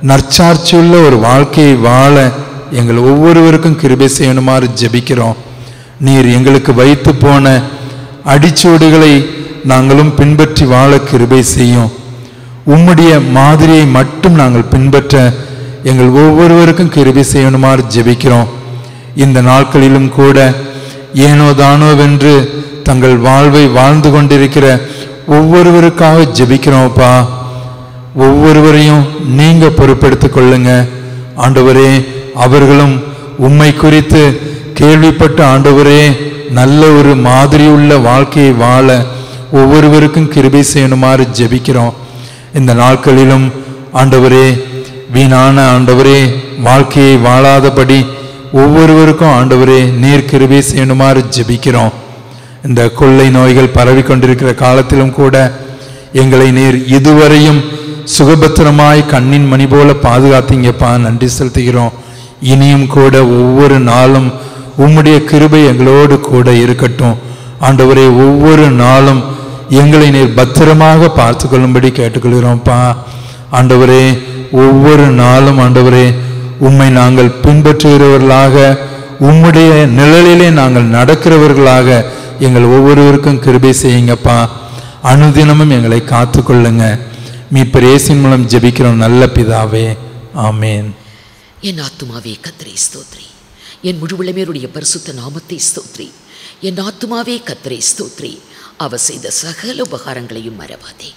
நற்சாட்சியுள்ள ஒரு வாழ்க்கையை வாழ எங்கள் ஒவ்வொருவருக்கும் கிருபை செய்யணுமாறு ஜெபிக்கிறோம். நீர் எங்களுக்கு வைத்து போன அடிச்சுவடுகளை நாங்களும் பின்பற்றி வாழ கிருபை செய்யும். உம்முடைய மாதிரியை மட்டும் நாங்கள் பின்பற்ற எங்கள் ஒவ்வொருவருக்கும் கிருபை செய்யணுமாறு ஜெபிக்கிறோம். இந்த நாட்களிலும் கூட ஏனோ தானோவென்று தங்கள் வாழ்வை வாழ்ந்து கொண்டிருக்கிற ஒவ்வொருவருக்காக ஜெபிக்கிறோம்ப்பா. ஒவ்வொருவரையும் நீங்க பொறுப்பெடுத்துக் கொள்ளுங்க ஆண்டவரே. அவர்களும் உம்மை குறித்து கேள்விப்பட்ட ஆண்டவரே நல்ல ஒரு மாதிரி உள்ள வாழ்க்கையை வாழ ஒவ்வொருவருக்கும் கிருபை செய்யணுமாறு ஜெபிக்கிறோம். இந்த நாட்களிலும் ஆண்டவரே வீணான ஆண்டவரே வாழ்க்கையை வாழாதபடி ஒவ்வொருவருக்கும் ஆண்டவரே நீர் கிருபை செய்யணுமாறு ஜெபிக்கிறோம். இந்த கொள்ளை நோய்கள் பரவி கொண்டிருக்கிற காலத்திலும் கூட எங்களை நீர் இதுவரையும் சுகபத்திரமாய் கண்ணின் மணி போல பாதுகாத்தீங்கப்பா, நன்றி செலுத்துகிறோம். இனியும் கூட ஒவ்வொரு நாளும் உம்முடைய கிருபை எங்களோடு கூட இருக்கட்டும் ஆண்டவரே. ஒவ்வொரு நாளும் எங்களை நீர் பத்திரமாக பார்த்து கொள்ளும்படி கேட்டுக்கொள்கிறோம்ப்பா ஆண்டவரே. ஒவ்வொரு நாளும் ஆண்டவரே உம்மை நாங்கள் பின்பற்றுகிறவர்களாக, உம்முடைய நிழலிலே நாங்கள் நடக்கிறவர்களாக எங்கள் ஒவ்வொருவருக்கும் கிருபை செய்யுங்கப்பா. அனுதினமும் எங்களை காத்து கொள்ளுங்க. மீட்பர் இயேசுவின் மூலம் ஜெபிக்கிறோம் நல்ல பிதாவே, ஆமேன். என் ஆத்துமாவே கர்த்தரை ஸ்தோத்ரி, என் முழுவுளமேருடைய பரிசுத்த நாமத்தை ஸ்தோத்ரி. என் ஆத்துமாவே கர்த்தரை ஸ்தோத்ரி, அவர் செய்த சகல உபகாரங்களையும் மறவாதே.